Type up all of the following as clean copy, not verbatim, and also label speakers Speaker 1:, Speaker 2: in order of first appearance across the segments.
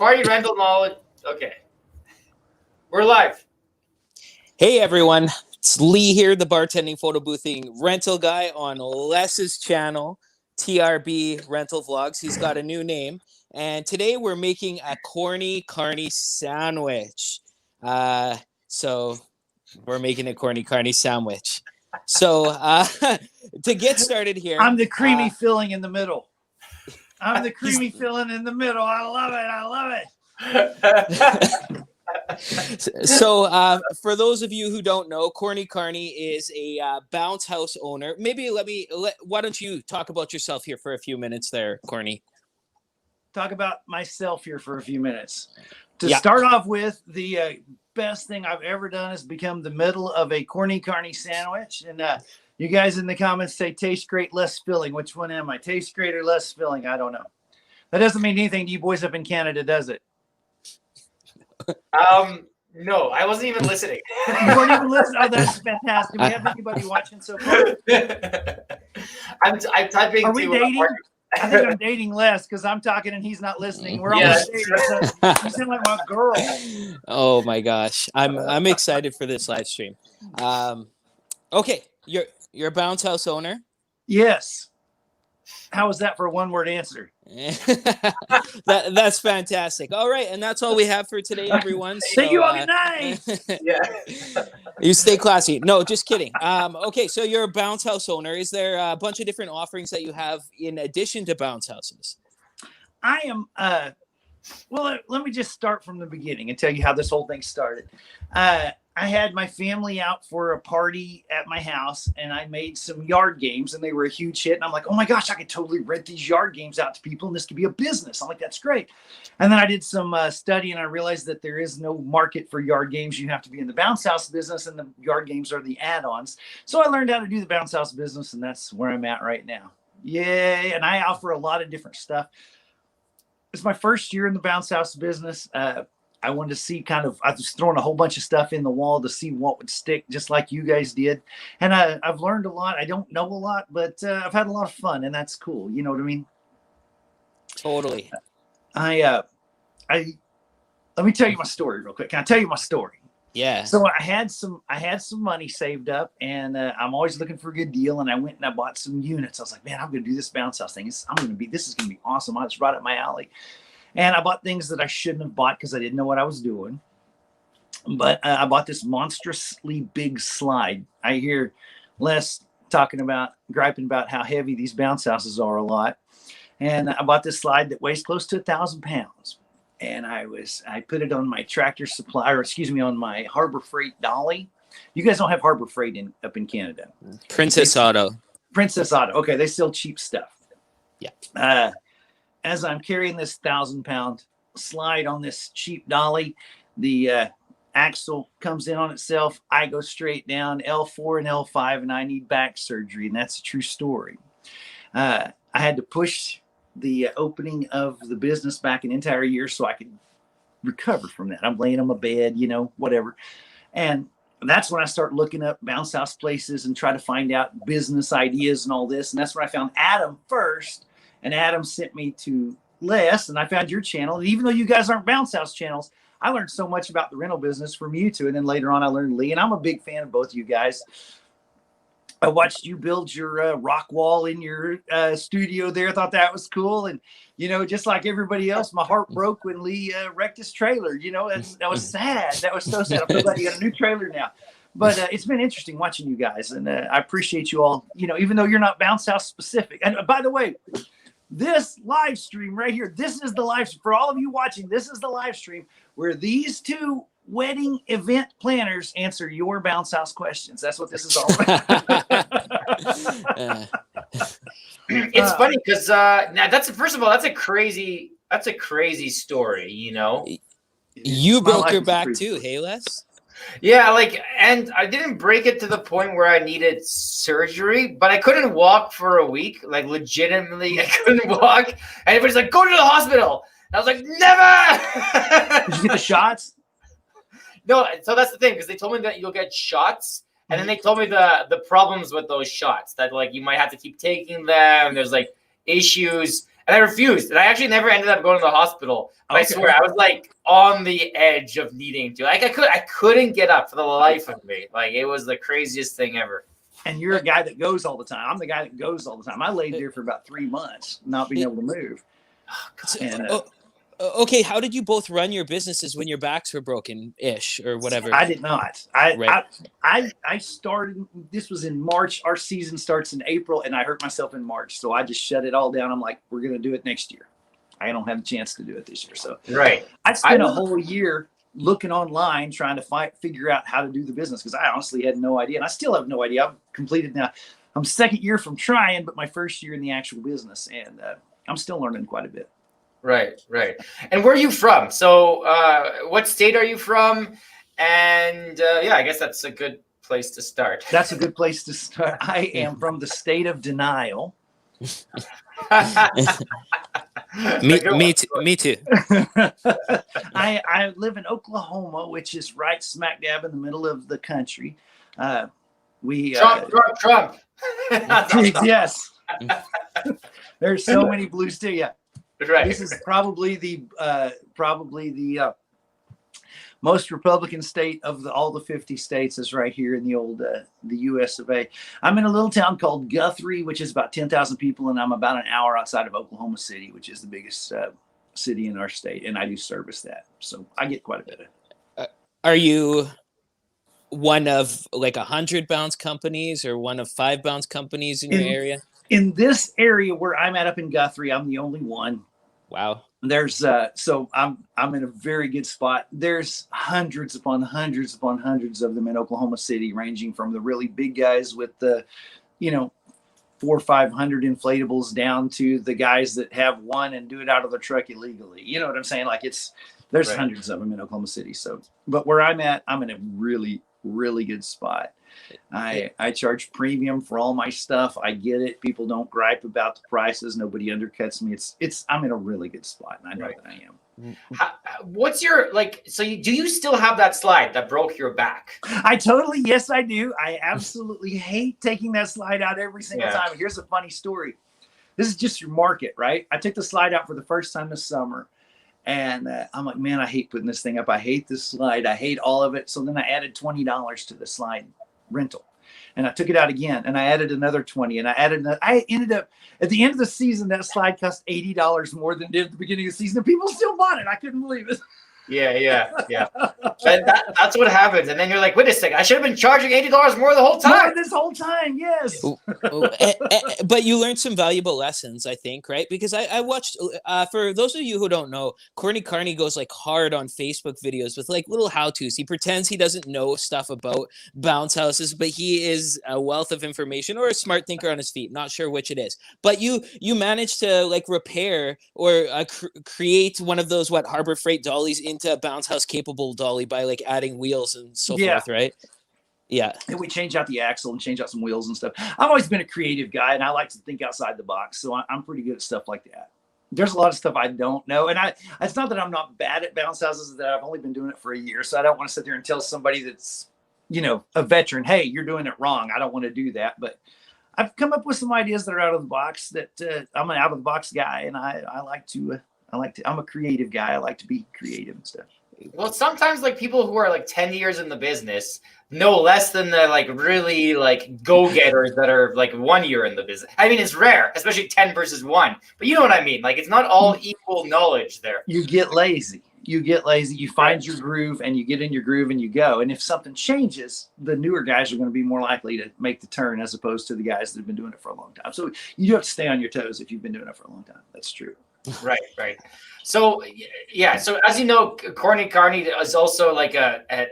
Speaker 1: Party rental knowledge. Okay. We're live.
Speaker 2: Hey, everyone. It's Lee here, the bartending photo boothing rental guy on Les's channel, TRB Rental Vlogs. He's got a new name. And today we're making a Corny Carnie sandwich. So we're making a Corny Carnie sandwich. So to get started here.
Speaker 3: I'm the creamy filling in the middle. I'm the creamy filling in the middle. I love it. I love it.
Speaker 2: So for those of you who don't know, Corny Carnie is a bounce house owner. Maybe why don't you talk about yourself here for a few minutes there, Corny?
Speaker 3: Talk about myself here for a few minutes. To start off with, the best thing I've ever done is become the middle of a Corny Carnie sandwich. And you guys in the comments say, taste great, less filling. Which one am I? Taste great or less filling? I don't know. That doesn't mean anything to you boys up in Canada, does it?
Speaker 1: No, I wasn't even listening.
Speaker 3: You weren't even listening? Oh, that's fantastic. Do we have anybody watching so far?
Speaker 1: I'm typing.
Speaker 3: Are we dating? I think I'm dating Les because I'm talking and he's not listening. We're almost dating. So you sound like my girl.
Speaker 2: Oh my gosh, I'm excited for this live stream. Okay, you're a bounce house owner.
Speaker 3: Yes. How was that for a one-word answer?
Speaker 2: That's fantastic. All right, and that's all we have for today, everyone. So,
Speaker 3: thank you all. Good night.
Speaker 2: You stay classy. No, just kidding. Okay, so you're a bounce house owner. Is there a bunch of different offerings that you have in addition to bounce houses?
Speaker 3: I am. Well, let me just start from the beginning and tell you how this whole thing started. I had my family out for a party at my house, and I made some yard games, and they were a huge hit. And I'm like, oh my gosh, I could totally rent these yard games out to people, and this could be a business. I'm like, that's great. And then I did some study, and I realized that there is no market for yard games. You have to be in the bounce house business, and the yard games are the add-ons. So I learned how to do the bounce house business, and that's where I'm at right now. Yay! And I offer a lot of different stuff. It's my first year in the bounce house business. I wanted to see I was throwing a whole bunch of stuff in the wall to see what would stick, just like you guys did. And I've learned a lot. I don't know a lot, but I've had a lot of fun, and that's cool. You know what I mean?
Speaker 2: Totally.
Speaker 3: Let me tell you my story real quick. Can I tell you my story?
Speaker 2: Yeah.
Speaker 3: So I had some money saved up, and I'm always looking for a good deal. And I went and I bought some units. I was like, man, I'm going to do this bounce house thing. This is going to be awesome. It's right up my alley. And I bought things that I shouldn't have bought because I didn't know what I was doing. But I bought this monstrously big slide. I hear Les griping about how heavy these bounce houses are a lot. And I bought this slide that weighs close to 1,000 pounds. And I put it on my Tractor Supply, on my Harbor Freight dolly. You guys don't have Harbor Freight up in Canada.
Speaker 2: Princess Auto.
Speaker 3: Okay, they sell cheap stuff.
Speaker 2: Yeah.
Speaker 3: As I'm carrying this 1,000-pound slide on this cheap dolly, the axle comes in on itself. I go straight down L4 and L5, and I need back surgery, and that's a true story. I had to push the opening of the business back an entire year so I could recover from that. I'm laying on my bed, whatever. And that's when I start looking up bounce house places and try to find out business ideas and all this. And that's when I found Adam first. And Adam sent me to Les, and I found your channel. And even though you guys aren't bounce house channels, I learned so much about the rental business from you two. And then later on, I learned Lee. And I'm a big fan of both of you guys. I watched you build your rock wall in your studio there. I thought that was cool. And, just like everybody else, my heart broke when Lee wrecked his trailer. That was sad. That was so sad. I'm so glad you got a new trailer now. But it's been interesting watching you guys. And I appreciate you all, even though you're not bounce house specific. And by the way, this live stream right here, this is the live stream. For all of you watching, this is the live stream where these two wedding event planners answer your bounce house questions. That's what this is all about.
Speaker 1: It's funny because now that's a crazy story,
Speaker 2: You broke your back too, hey Les?
Speaker 1: Yeah, and I didn't break it to the point where I needed surgery, but I couldn't walk for a week. Legitimately, I couldn't walk. And everybody's like, go to the hospital. And I was like, never.
Speaker 3: Did you get the shots?
Speaker 1: No, so that's the thing, because they told me that you'll get shots, and then they told me the problems with those shots, that you might have to keep taking them. There's issues. And I refused. And I actually never ended up going to the hospital. But I swear, I was like on the edge of needing to. Like I couldn't get up for the life of me. Like it was the craziest thing ever.
Speaker 3: And you're a guy that goes all the time. I'm the guy that goes all the time. I laid there for about 3 months, not being able to move. And,
Speaker 2: okay, how did you both run your businesses when your backs were broken-ish or whatever?
Speaker 3: I did not. I started. This was in March. Our season starts in April, and I hurt myself in March, so I just shut it all down. I'm like, we're gonna do it next year. I don't have a chance to do it this year, so I spent a whole year looking online trying to figure out how to do the business because I honestly had no idea, and I still have no idea. I've completed now. I'm second year from trying, but my first year in the actual business, and I'm still learning quite a bit.
Speaker 1: Right. And where are you from? So what state are you from? And I guess that's a good place to start.
Speaker 3: That's a good place to start. I am from the state of denial.
Speaker 2: Me too.
Speaker 3: I live in Oklahoma, which is right smack dab in the middle of the country.
Speaker 1: Trump.
Speaker 3: Yes. There's so many blue states. Yeah.
Speaker 1: Right.
Speaker 3: This is probably the most Republican state of all the 50 states is right here in the old the U.S. of A. I'm in a little town called Guthrie, which is about 10,000 people, and I'm about an hour outside of Oklahoma City, which is the biggest city in our state, and I do service that, so I get quite a bit of it.
Speaker 2: Are you one of like 100 bounce companies or one of 5 bounce companies in your area?
Speaker 3: In this area where I'm at up in Guthrie, I'm the only one.
Speaker 2: Wow.
Speaker 3: There's so I'm in a very good spot. There's hundreds upon hundreds upon hundreds of them in Oklahoma City, ranging from the really big guys with the, 400 or 500 inflatables down to the guys that have one and do it out of the truck illegally. You know what I'm saying? Like there's hundreds of them in Oklahoma City. So, but where I'm at, I'm in a really, really good spot. I charge premium for all my stuff. I get it. People don't gripe about the prices. Nobody undercuts me. I'm in a really good spot, and I know that I am.
Speaker 1: What's your do you still have that slide that broke your back?
Speaker 3: Yes, I do. I absolutely hate taking that slide out every single time. Here's a funny story. This is just your market, right? I took the slide out for the first time this summer. And I'm like, man, I hate putting this thing up. I hate this slide. I hate all of it. So then I added $20 to the slide rental, and I took it out again, and I added another 20, and I ended up at the end of the season, that slide cost $80 more than it did at the beginning of the season, and people still bought it. I couldn't believe it.
Speaker 1: Yeah. That's what happens. And then you're like, wait a second, I should have been charging $80 more the whole time.
Speaker 3: More this whole time, yes.
Speaker 2: But you learned some valuable lessons, I think, right? Because I watched, for those of you who don't know, Corny Carnie goes like hard on Facebook videos with like little how-tos. He pretends he doesn't know stuff about bounce houses, but he is a wealth of information or a smart thinker on his feet. Not sure which it is. But you managed to like repair or create one of those, Harbor Freight dollies into a bounce house capable dolly by like adding wheels and so forth, right? Yeah.
Speaker 3: And we change out the axle and change out some wheels and stuff. I've always been a creative guy, and I like to think outside the box. So I'm pretty good at stuff like that. There's a lot of stuff I don't know. And it's not that I'm not bad at bounce houses, that I've only been doing it for a year. So I don't want to sit there and tell somebody that's, a veteran, hey, you're doing it wrong. I don't want to do that. But I've come up with some ideas that are out of the box that I'm an out of the box guy. And I like to, I'm a creative guy. I like to be creative and stuff.
Speaker 1: Well, sometimes like people who are like 10 years in the business know less than the like really like go-getters that are like 1 year in the business. I mean, it's rare, especially 10 versus 1. But you know what I mean? Like it's not all equal knowledge there.
Speaker 3: You get lazy. You find your groove, and you get in your groove and you go. And if something changes, the newer guys are going to be more likely to make the turn as opposed to the guys that have been doing it for a long time. So you do have to stay on your toes if you've been doing it for a long time. That's true.
Speaker 1: Right. So so as you know, Corny Carnie is also like an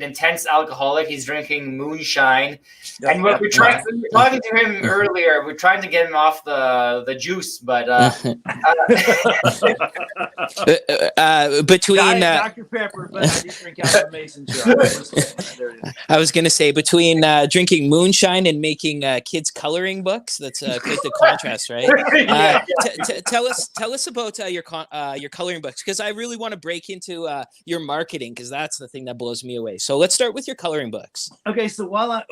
Speaker 1: intense alcoholic. He's drinking moonshine, and we were talking to him earlier. We're trying to get him off the juice, but
Speaker 2: between
Speaker 3: Dr. Pepper, but I just drink out of a mason jar.
Speaker 2: I was gonna say between drinking moonshine and making kids coloring books. That's quite the contrast, right? Tell us about your coloring books, because I really want to break into your marketing, because that's the thing that blows me away. So let's start with your coloring books.
Speaker 3: Okay, so while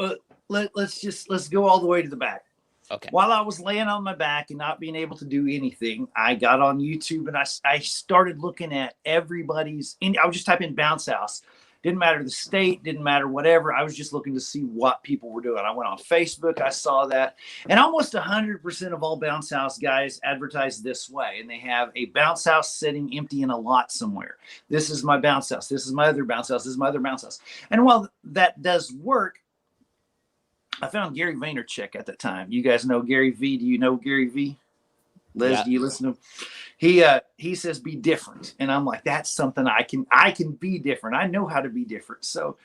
Speaker 3: let's go all the way to the back.
Speaker 2: Okay.
Speaker 3: While I was laying on my back and not being able to do anything, I got on YouTube and I started looking at everybody's. I would just type in bounce house. Didn't matter the state, didn't matter whatever. I was just looking to see what people were doing. I went on Facebook, I saw that. And almost 100% of all bounce house guys advertise this way. And they have a bounce house sitting empty in a lot somewhere. This is my bounce house. This is my other bounce house. This is my other bounce house. And while that does work, I found Gary Vaynerchuk at the time. You guys know Gary V. Do you know Gary V? Liz,
Speaker 2: Yeah.
Speaker 3: do you listen to him? He says be different, and I'm like, that's something I can be different. I know how to be different. So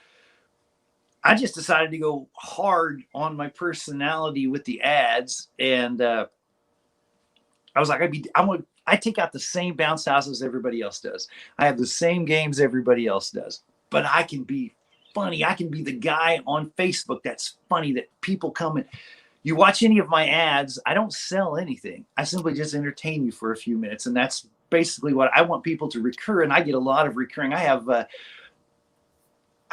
Speaker 3: I just decided to go hard on my personality with the ads, and I was like, I take out the same bounce houses everybody else does. I have the same games everybody else does, but I can be funny. I can be the guy on Facebook that's funny, that people come and you watch any of my ads. I don't sell anything. I simply just entertain you for a few minutes. And that's basically what I want people to recur. And I get a lot of recurring. I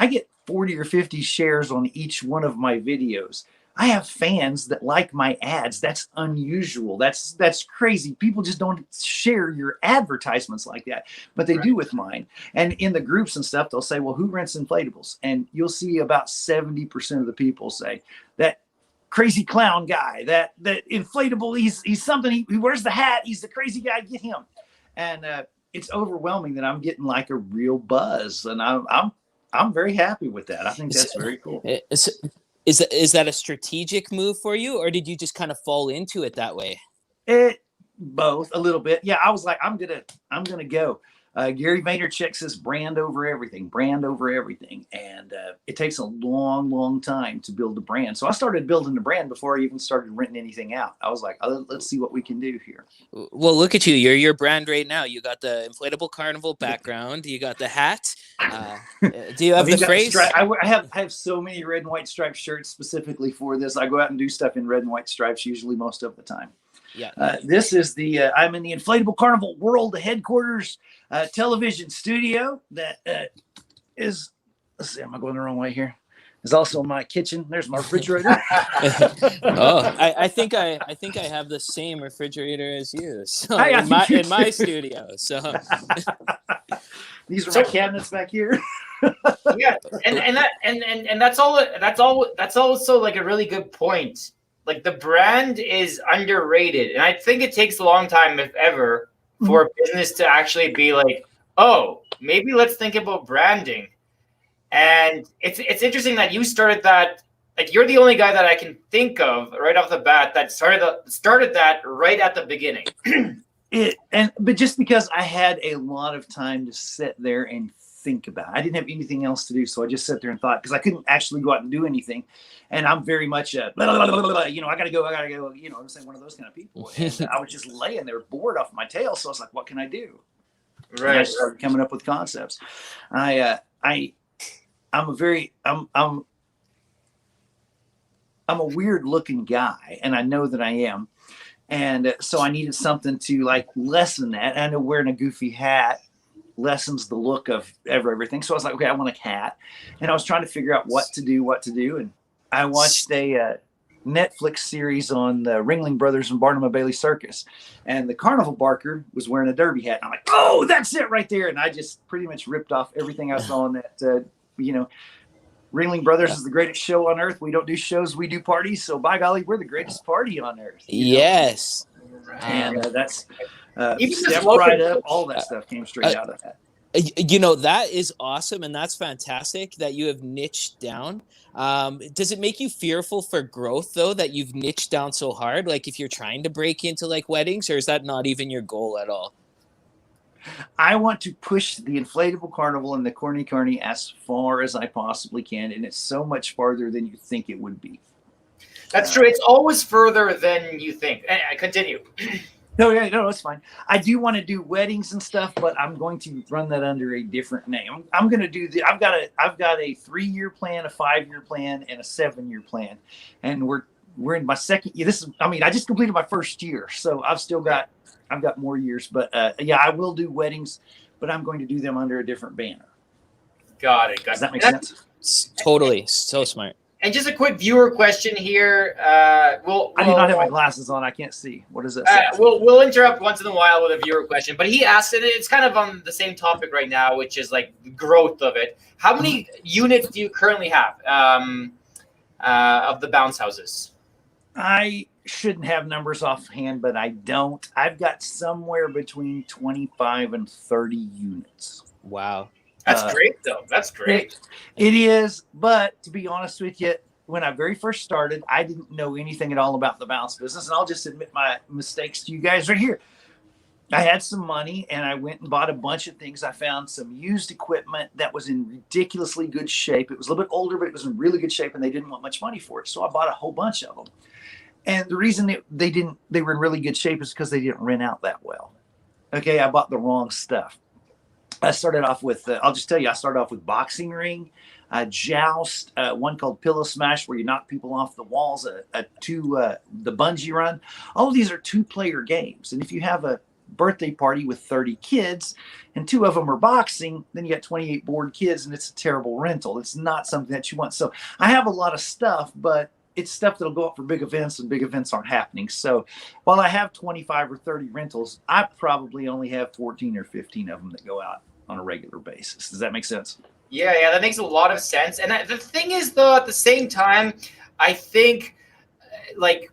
Speaker 3: get 40 or 50 shares on each one of my videos. I have fans that like my ads. That's unusual. That's crazy. People just don't share your advertisements like that, but they do with mine. And in the groups and stuff, they'll say, well, who rents inflatables? And you'll see about 70% of the people say that crazy clown guy, that inflatable, he's something, he wears the hat, he's the crazy guy, get him. And it's overwhelming that I'm getting like a real buzz, and I'm very happy with that. I think that's very cool.
Speaker 2: Is that a strategic move for you, or did you just kind of fall into it that way?
Speaker 3: Both a little bit. Yeah, I was like, I'm gonna go. Gary Vaynerchuk says brand over everything, and it takes a long time to build a brand. So I started building the brand before I even started renting anything out. I was like, let's see what we can do here.
Speaker 2: Well, look at you. You're your brand right now. You got the inflatable carnival background. You got the hat. Do you have the phrase?
Speaker 3: I have so many red and white striped shirts specifically for this. I go out and do stuff in red and white stripes usually most of the time.
Speaker 2: Yeah.
Speaker 3: This is I'm in the Inflatable Carnival World headquarters television studio that is, let's see, am I going the wrong way here? Is also my kitchen. There's my refrigerator.
Speaker 2: I think I have the same refrigerator as you. So in my studio. So
Speaker 3: these are my cabinets back here.
Speaker 1: Yeah, and that's also like a really good point. Like the brand is underrated, and I think it takes a long time, if ever, for a business to actually be like, oh, maybe let's think about branding. And it's interesting that you started that. Like you're the only guy that I can think of right off the bat that started that right at the beginning.
Speaker 3: But just because I had a lot of time to sit there and think about it. I didn't have anything else to do, so I just sat there and thought, because I couldn't actually go out and do anything. And I'm very much I gotta go, I'm saying, one of those kind of people. And I was just laying there bored off my tail, so I was like, what can I do? Right. And I started coming up with concepts. I'm a weird looking guy, and I know that I am. And so I needed something to like lessen that. I know wearing a goofy hat lessens the look of everything. So I was like, okay, I want a hat. And I was trying to figure out what to do. And I watched a Netflix series on the Ringling Brothers and Barnum and Bailey Circus. And the carnival barker was wearing a derby hat. And I'm like, oh, that's it right there. And I just pretty much ripped off everything I saw on that, Ringling Brothers is the greatest show on earth. We don't do shows, we do parties. So by golly, we're the greatest party on earth.
Speaker 2: Yes.
Speaker 3: And that's
Speaker 1: even
Speaker 3: Step Right Up, all that stuff came straight out of that.
Speaker 2: That is awesome, and that's fantastic that you have niched down. Does it make you fearful for growth, though, that you've niched down so hard? Like if you're trying to break into like weddings, or is that not even your goal at all?
Speaker 3: I want to push the Inflatable Carnival and the Corny Carnie as far as I possibly can, and it's so much farther than you think it would be.
Speaker 1: That's true. It's always further than you think. Continue.
Speaker 3: No, it's fine. I do want to do weddings and stuff, but I'm going to run that under a different name. I'm going to do I've got a 3-year plan, a 5-year plan, and a 7-year plan, and we're in my second year. I just completed my first year, so I've got more years. But I will do weddings, but I'm going to do them under a different banner.
Speaker 1: Got it.
Speaker 3: Does that make sense?
Speaker 2: Totally. So smart.
Speaker 1: And just a quick viewer question here.
Speaker 3: I do not have my glasses on. I can't see. What does that say?
Speaker 1: We'll interrupt once in a while with a viewer question, but he asked it. It's kind of on the same topic right now, which is like growth of it. How many units do you currently have of the bounce houses?
Speaker 3: I shouldn't have numbers offhand, but I don't. I've got somewhere between 25 and 30 units.
Speaker 2: Wow.
Speaker 1: That's great, though. That's great.
Speaker 3: It is. But to be honest with you, when I very first started, I didn't know anything at all about the bounce business. And I'll just admit my mistakes to you guys right here. I had some money and I went and bought a bunch of things. I found some used equipment that was in ridiculously good shape. It was a little bit older, but it was in really good shape and they didn't want much money for it. So I bought a whole bunch of them. And the reason they were in really good shape is because they didn't rent out that well. Okay, I bought the wrong stuff. I started off with, I'll just tell you, I started off with boxing ring, joust, one called pillow smash where you knock people off the walls, the bungee run. All of these are 2-player games. And if you have a birthday party with 30 kids and 2 of them are boxing, then you got 28 bored kids and it's a terrible rental. It's not something that you want. So I have a lot of stuff, but it's stuff that'll go up for big events and big events aren't happening. So while I have 25 or 30 rentals, I probably only have 14 or 15 of them that go out on a regular basis. Does that make sense?
Speaker 1: Yeah, that makes a lot of sense. And the thing is, though, at the same time, I think like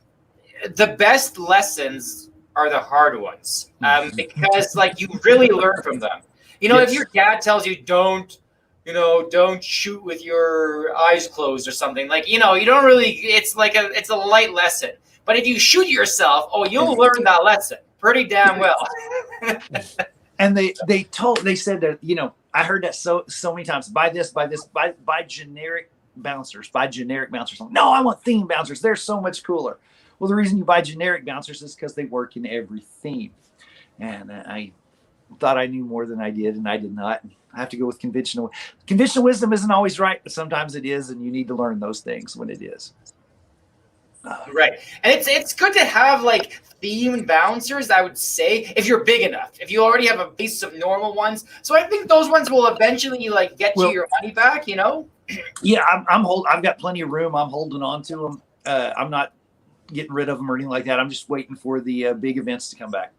Speaker 1: the best lessons are the hard ones because like you really learn from them. You know,
Speaker 3: Yes.
Speaker 1: If your dad tells you don't shoot with your eyes closed or something, like, you don't really, it's a light lesson. But if you shoot yourself, you'll learn that lesson pretty damn well.
Speaker 3: And they said that, I heard that so many times, buy generic bouncers, No, I want theme bouncers. They're so much cooler. Well, the reason you buy generic bouncers is because they work in every theme. And I thought I knew more than I did, and I did not. I have to go with conventional. Conventional wisdom isn't always right, but sometimes it is, and you need to learn those things when it is.
Speaker 1: Right. And it's good to have like themed bouncers, I would say, if you're big enough. If you already have a base of normal ones. So I think those ones will eventually like get you your money back,
Speaker 3: Yeah, I've got plenty of room. I'm holding on to them. I'm not getting rid of them or anything like that. I'm just waiting for the big events to come back.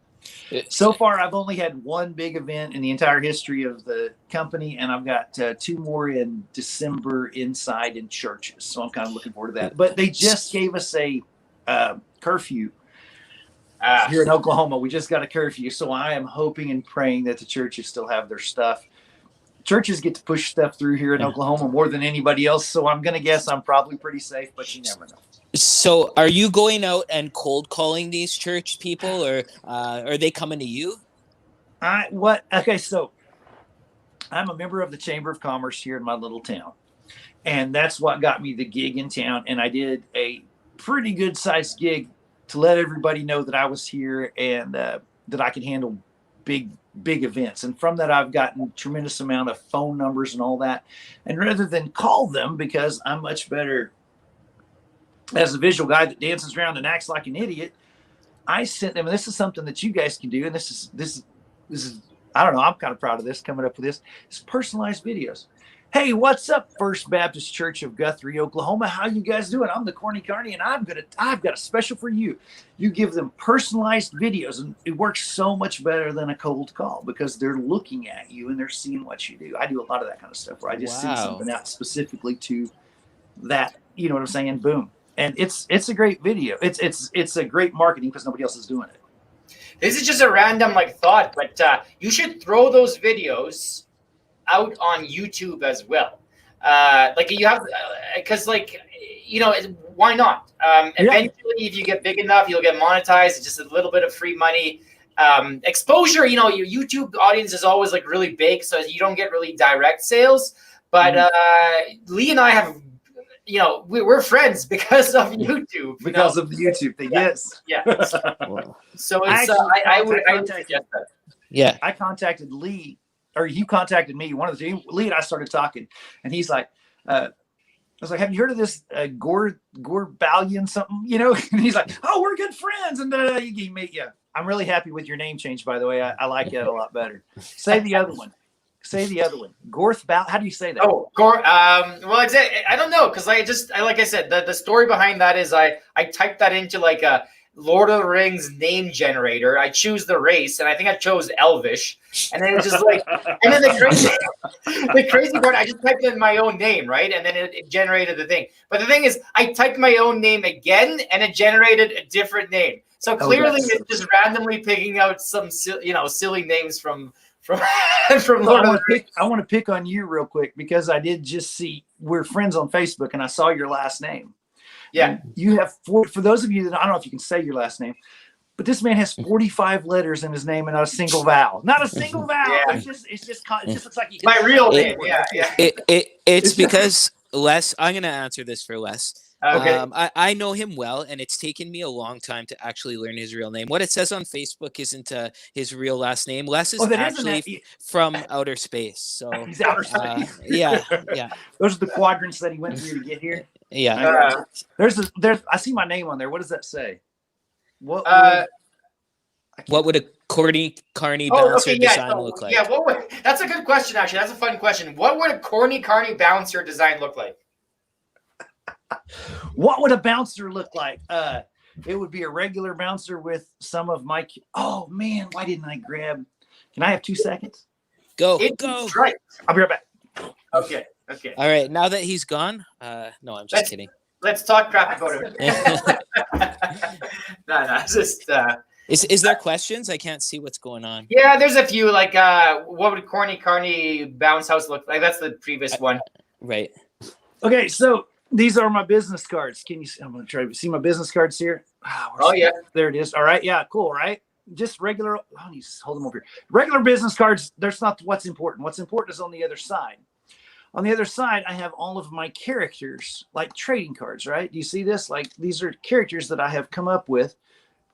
Speaker 3: So far, I've only had one big event in the entire history of the company, and I've got 2 more in December inside in churches. So I'm kind of looking forward to that. But they just gave us a curfew here in Oklahoma. We just got a curfew. So I am hoping and praying that the churches still have their stuff. Churches get to push stuff through here in Oklahoma more than anybody else. So I'm going to guess I'm probably pretty safe, but you never know.
Speaker 2: So are you going out and cold calling these church people, or are they coming to you?
Speaker 3: Okay, so I'm a member of the Chamber of Commerce here in my little town. And that's what got me the gig in town. And I did a pretty good sized gig to let everybody know that I was here and that I could handle big events. And from that, I've gotten a tremendous amount of phone numbers and all that. And rather than call them, because I'm much better as a visual guy that dances around and acts like an idiot, I sent them, and this is something that you guys can do. And this is, I don't know, I'm kind of proud of this, coming up with this. It's personalized videos. Hey, what's up, First Baptist Church of Guthrie, Oklahoma? How you guys doing? I'm the Corny Carnie, and I've got a special for you. You give them personalized videos, and it works so much better than a cold call because they're looking at you and they're seeing what you do. I do a lot of that kind of stuff where I just send something out specifically to that. You know what I'm saying? Boom. And it's a great video. It's a great marketing because nobody else is doing it.
Speaker 1: This is just a random thought, but you should throw those videos out on YouTube as well. You have, because why not? Eventually, if you get big enough, you'll get monetized. It's just a little bit of free money. Exposure, your YouTube audience is always really big, so you don't get really direct sales. But Lee and I have, we're friends because of YouTube.
Speaker 3: Because of the YouTube thing, yes.
Speaker 1: Yeah. So it's, I would suggest that.
Speaker 2: Yeah.
Speaker 3: I contacted Lee, or you contacted me, one of the two. Lee and I started talking, and he's like, I was like, have you heard of this Gore Balian something? And he's like, oh, we're good friends. And I'm really happy with your name change, by the way. I like that a lot better. Say the other one. Say the other one. Gorth Bow. How do you say that?
Speaker 1: Oh, well, exactly. I don't know because like I said, the story behind that is I typed that into like a Lord of the Rings name generator. I choose the race, and I think I chose Elvish, and then it's just like, and then the crazy part, I just typed in my own name, right, and then it generated the thing. But the thing is, I typed my own name again, and it generated a different name. So clearly, it's just randomly picking out some silly names from Lord of the Rings.
Speaker 3: I want to pick on you real quick because I did just see we're friends on Facebook, and I saw your last name.
Speaker 1: Yeah,
Speaker 3: and you have for those of you that I don't know if you can say your last name, but this man has 45 letters in his name and not a single vowel. Not a single vowel.
Speaker 1: Yeah.
Speaker 3: It just looks like
Speaker 1: my real name. Yeah.
Speaker 2: It's because Les. I'm gonna answer this for Les.
Speaker 1: Okay.
Speaker 2: I know him well, and it's taken me a long time to actually learn his real name. What it says on Facebook isn't his real last name. Les is actually from outer space. So
Speaker 3: he's outer space.
Speaker 2: Yeah.
Speaker 3: Those are the quadrants that he went through to get here.
Speaker 2: Yeah.
Speaker 3: There's I see my name on there. What does that say? What
Speaker 2: would a Corny Carnie bouncer design look like?
Speaker 1: Yeah, that's a good question, actually. That's a fun question. What would a Corny Carnie bouncer design look like?
Speaker 3: What would a bouncer look like? It would be a regular bouncer with some of my. Oh man, why didn't I grab? Can I have 2 seconds?
Speaker 2: Go.
Speaker 3: Right. I'll be right back.
Speaker 1: Okay.
Speaker 2: All right. Now that he's gone, no, I'm just kidding.
Speaker 1: Let's talk crap about him. No, just.
Speaker 2: Is there questions? I can't see what's going on.
Speaker 1: Yeah, there's a few. Like, what would Corny Carnie bounce house look like? That's the previous one.
Speaker 2: Right.
Speaker 3: Okay, so these are my business cards. Can you? I'm going to try to see my business cards here.
Speaker 1: Yeah,
Speaker 3: there it is. All right, yeah, cool. Right, just regular. Oh, you hold them over here. Regular business cards. That's not what's important. What's important is on the other side. On the other side, I have all of my characters, like trading cards. Right? Do you see this? Like these are characters that I have come up with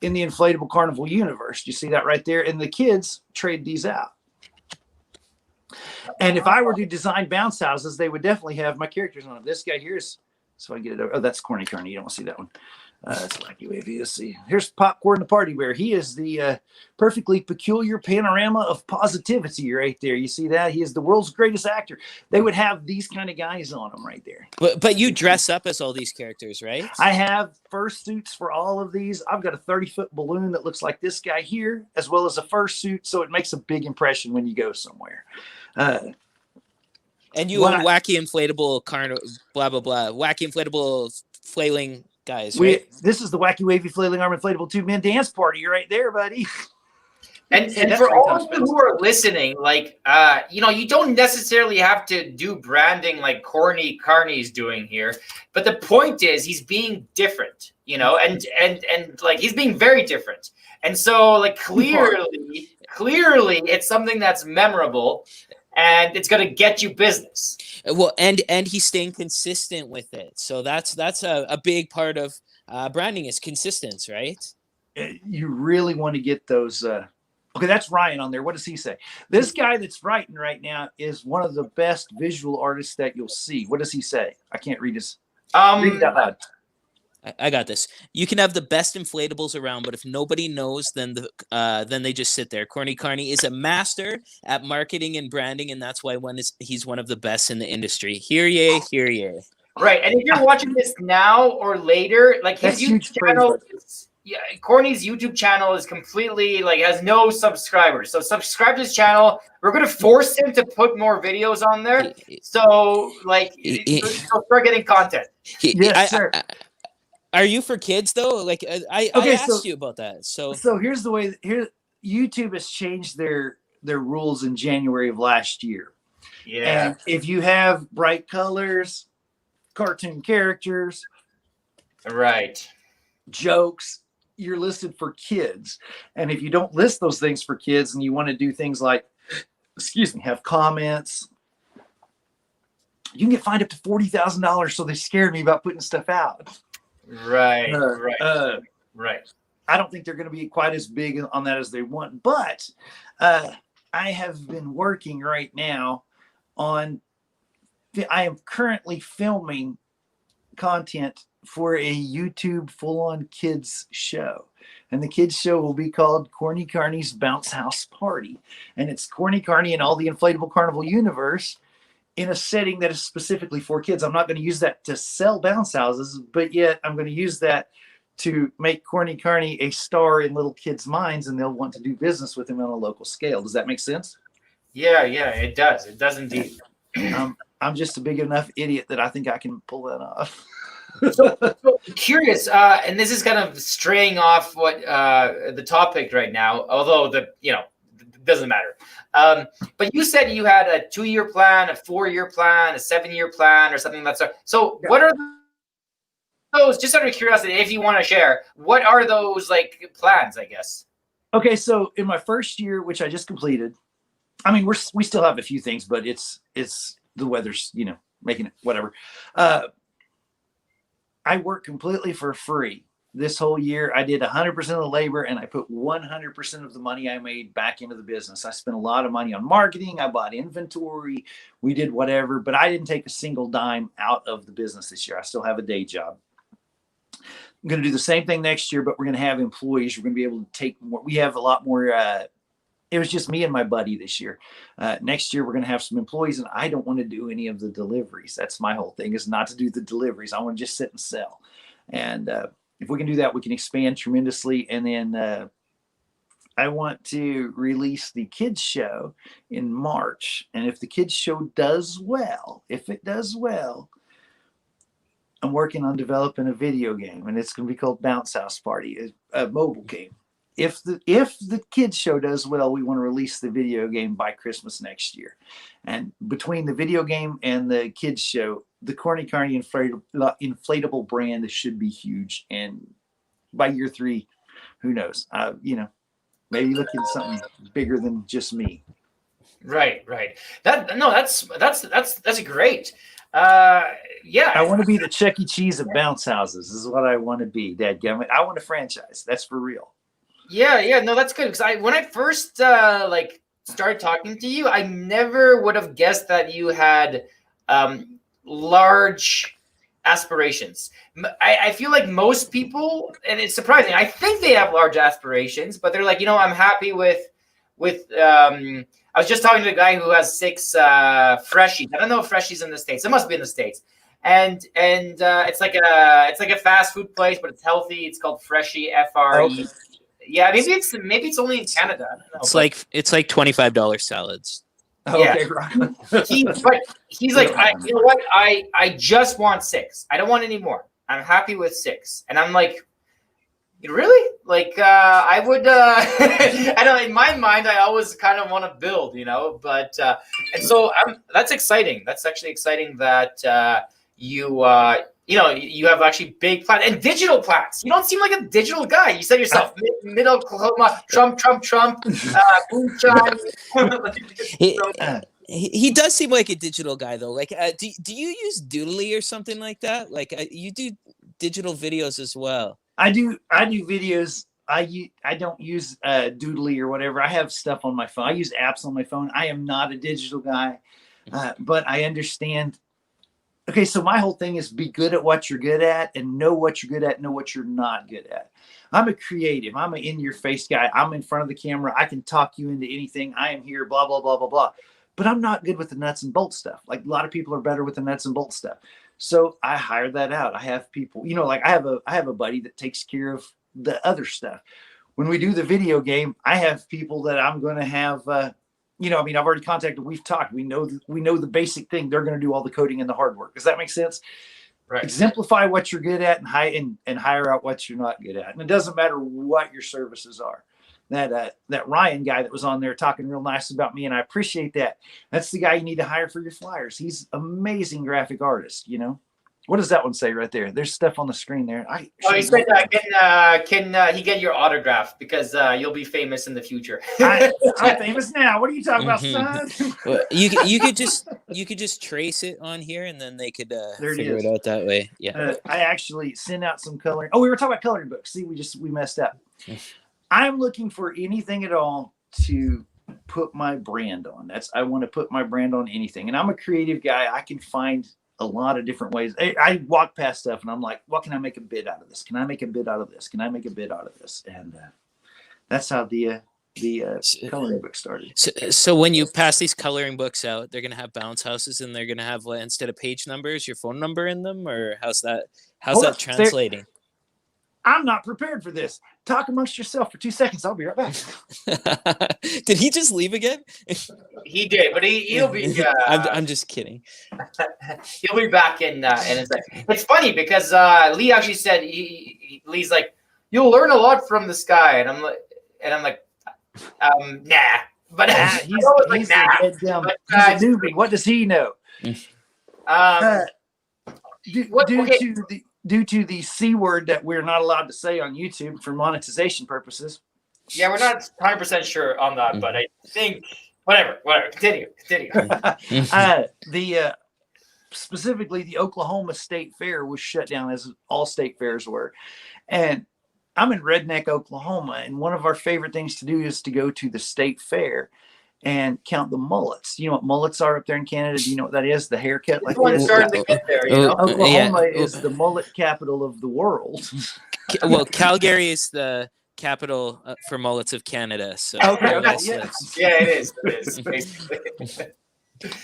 Speaker 3: in the Inflatable Carnival universe. Do you see that right there? And the kids trade these out. And if I were to design bounce houses, they would definitely have my characters on them. This guy here is, so I get it over. Oh, that's Corny Carnie. You don't want to see that one. That's Wacky Wavy. Let's see. Here's Popcorn the Party Bear. He is the perfectly peculiar panorama of positivity right there. You see that? He is the world's greatest actor. They would have these kind of guys on them right there.
Speaker 2: But you dress up as all these characters, right?
Speaker 3: I have fursuits for all of these. I've got a 30-foot balloon that looks like this guy here, as well as a fursuit, so it makes a big impression when you go somewhere.
Speaker 2: And you own wacky inflatable blah blah blah, wacky inflatable flailing guys. Right?
Speaker 3: This is the wacky wavy flailing arm inflatable 2-man dance party. You're right there, buddy.
Speaker 1: And for all of you who are listening, like you don't necessarily have to do branding like Corny Carnie's doing here, but the point is he's being different, and like he's being very different, and so like clearly it's something that's memorable. And it's going to get you business.
Speaker 2: Well, and he's staying consistent with it. So that's a big part of branding is consistency, right?
Speaker 3: You really want to get those. Okay, that's Ryan on there. What does he say? This guy that's writing right now is one of the best visual artists that you'll see. What does he say? I can't read his. Read it out loud.
Speaker 2: I got this. You can have the best inflatables around, but if nobody knows, then they just sit there. Corny Carnie is a master at marketing and branding, and that's why he's one of the best in the industry. Hear ye, hear ye.
Speaker 1: Right, and if you're watching this now or later, like his YouTube channel, Corny's YouTube channel is completely has no subscribers. So subscribe to his channel. We're gonna force him to put more videos on there. So so start getting content.
Speaker 3: Yes, sir.
Speaker 2: Are you for kids though? Like I asked you about that. So
Speaker 3: here's the way. Here, YouTube has changed their rules in January of last year.
Speaker 1: Yeah.
Speaker 3: And if you have bright colors, cartoon characters,
Speaker 1: right,
Speaker 3: jokes, you're listed for kids. And if you don't list those things for kids, and you want to do things like, have comments, you can get fined up to $40,000. So they scared me about putting stuff out.
Speaker 1: Right. I
Speaker 3: don't think they're going to be quite as big on that as they want, but I have been working right now on. I am currently filming content for a YouTube full-on kids show. And the kids show will be called Corny Carnie's Bounce House Party. And it's Corny Carnie and all the Inflatable Carnival universe in a setting that is specifically for kids. I'm not going to use that to sell bounce houses, but yet I'm going to use that to make Corny Carnie a star in little kids' minds, and they'll want to do business with him on a local scale. Does that make sense?
Speaker 1: Yeah, it does. It does indeed.
Speaker 3: I'm just a big enough idiot that I think I can pull that off.
Speaker 1: So curious, and this is kind of straying off what the topic right now, although it doesn't matter. But you said you had a 2-year plan, a 4-year plan, a 7-year plan, or something like that. So what are those? Just out of curiosity, if you want to share, what are those like plans? I guess.
Speaker 3: Okay, so in my first year, which I just completed, I mean, we still have a few things, but it's the weather's making it whatever. I worked completely for free this whole year. I did 100% of the labor, and I put 100% of the money I made back into the business. I spent a lot of money on marketing. I bought inventory. We did whatever, but I didn't take a single dime out of the business this year. I still have a day job. I'm going to do the same thing next year, but we're going to have employees. We're going to be able to take more. We have a lot more. It was just me and my buddy this year. Next year, we're going to have some employees, and I don't want to do any of the deliveries. That's my whole thing, is not to do the deliveries. I want to just sit and sell. And if we can do that, we can expand tremendously. And then I want to release the kids show in March. And if the kids show does well, I'm working on developing a video game, and it's going to be called Bounce House Party, a mobile game. If the kids show does well, we want to release the video game by Christmas next year. And between the video game and the kids show, the Corny Carnie inflatable brand should be huge. And by year 3, who knows? Maybe look at something bigger than just me.
Speaker 1: Right. That's great. Yeah.
Speaker 3: I want to be the Chuck E. Cheese of bounce houses. This is what I want to be, dadgummit. I want a franchise. That's for real.
Speaker 1: Yeah, no, that's good. Because when I first started talking to you, I never would have guessed that you had large aspirations. I feel like most people, and it's surprising, I think they have large aspirations, but they're like, I'm happy with. I was just talking to a guy who has 6 freshies. I don't know if freshies in the States. It must be in the States. And it's like a fast food place, but it's healthy. It's called Freshie, FRE. Okay. Yeah, maybe it's only in Canada. I don't know,
Speaker 2: it's like $25 salads.
Speaker 1: Yeah. Okay, right. He's like, you know what? I just want 6. I don't want any more. I'm happy with 6. And I'm like, really? Like, I would. I don't. In my mind, I always kind of want to build, But and so that's exciting. That's actually exciting that you have actually big plans and digital plans. You don't seem like a digital guy. You said yourself, middle Oklahoma, Trump, moonshine.
Speaker 2: He does seem like a digital guy, though. Like, do you use Doodly or something like that? Like, you do digital videos as well.
Speaker 3: I do videos. I don't use Doodly or whatever. I have stuff on my phone. I use apps on my phone. I am not a digital guy, but I understand. Okay, so my whole thing is be good at what you're good at and know what you're good at, know what you're not good at. I'm a creative. I'm an in-your-face guy. I'm in front of the camera. I can talk you into anything. I am here, blah, blah, blah, blah, blah. But I'm not good with the nuts and bolts stuff. Like, a lot of people are better with the nuts and bolts stuff. So I hire that out. I have people, like I have a buddy that takes care of the other stuff. When we do the video game, I have people that I'm going to have, I've already contacted, we've talked, we know the basic thing. They're going to do all the coding and the hard work. Does that make sense? Right. Exemplify what you're good at and hire out what you're not good at. And it doesn't matter what your services are. That Ryan guy that was on there talking real nice about me, and I appreciate that. That's the guy you need to hire for your flyers. He's amazing graphic artist, What does that one say right there? There's stuff on the screen there.
Speaker 1: He said, can he get your autograph because you'll be famous in the future?
Speaker 3: I'm famous now. What are you talking about, son?
Speaker 2: Well, you could just trace it on here, and then they could figure it out that way. Yeah.
Speaker 3: I actually sent out some coloring. Oh, we were talking about coloring books. See, we messed up. I'm looking for anything at all to put my brand on. I want to put my brand on anything, and I'm a creative guy. I can find a lot of different ways. I walk past stuff and I'm like, what can I make a bid out of this? Can I make a bid out of this? Can I make a bid out of this? And that's how the coloring book started.
Speaker 2: So when you pass these coloring books out, they're gonna have bounce houses, and they're gonna have instead of page numbers, your phone number in them, or how's that translating?
Speaker 3: I'm not prepared for this. Talk amongst yourself for 2 seconds. I'll be right back.
Speaker 2: Did he just leave again?
Speaker 1: He did, but he'll be.
Speaker 2: I'm just kidding.
Speaker 1: He'll be back in a second. It's funny because Lee actually said Lee's like, you'll learn a lot from this guy, and I'm like, nah. But
Speaker 3: he's a newbie. What does he know? Due to the C word that we're not allowed to say on YouTube for monetization purposes.
Speaker 1: Yeah, we're not 100% sure on that, but I think whatever. Continue.
Speaker 3: Specifically, the Oklahoma State Fair was shut down, as all state fairs were, and I'm in Redneck, Oklahoma, and one of our favorite things to do is to go to the state fair and count the mullets. You know what mullets are up there in Canada? Do you know what that is? The haircut like this?
Speaker 1: To get there, you know?
Speaker 3: Oklahoma is the mullet capital of the world.
Speaker 2: Well, Calgary is the capital for mullets of Canada. So
Speaker 3: okay.
Speaker 1: Yeah, it is. Basically.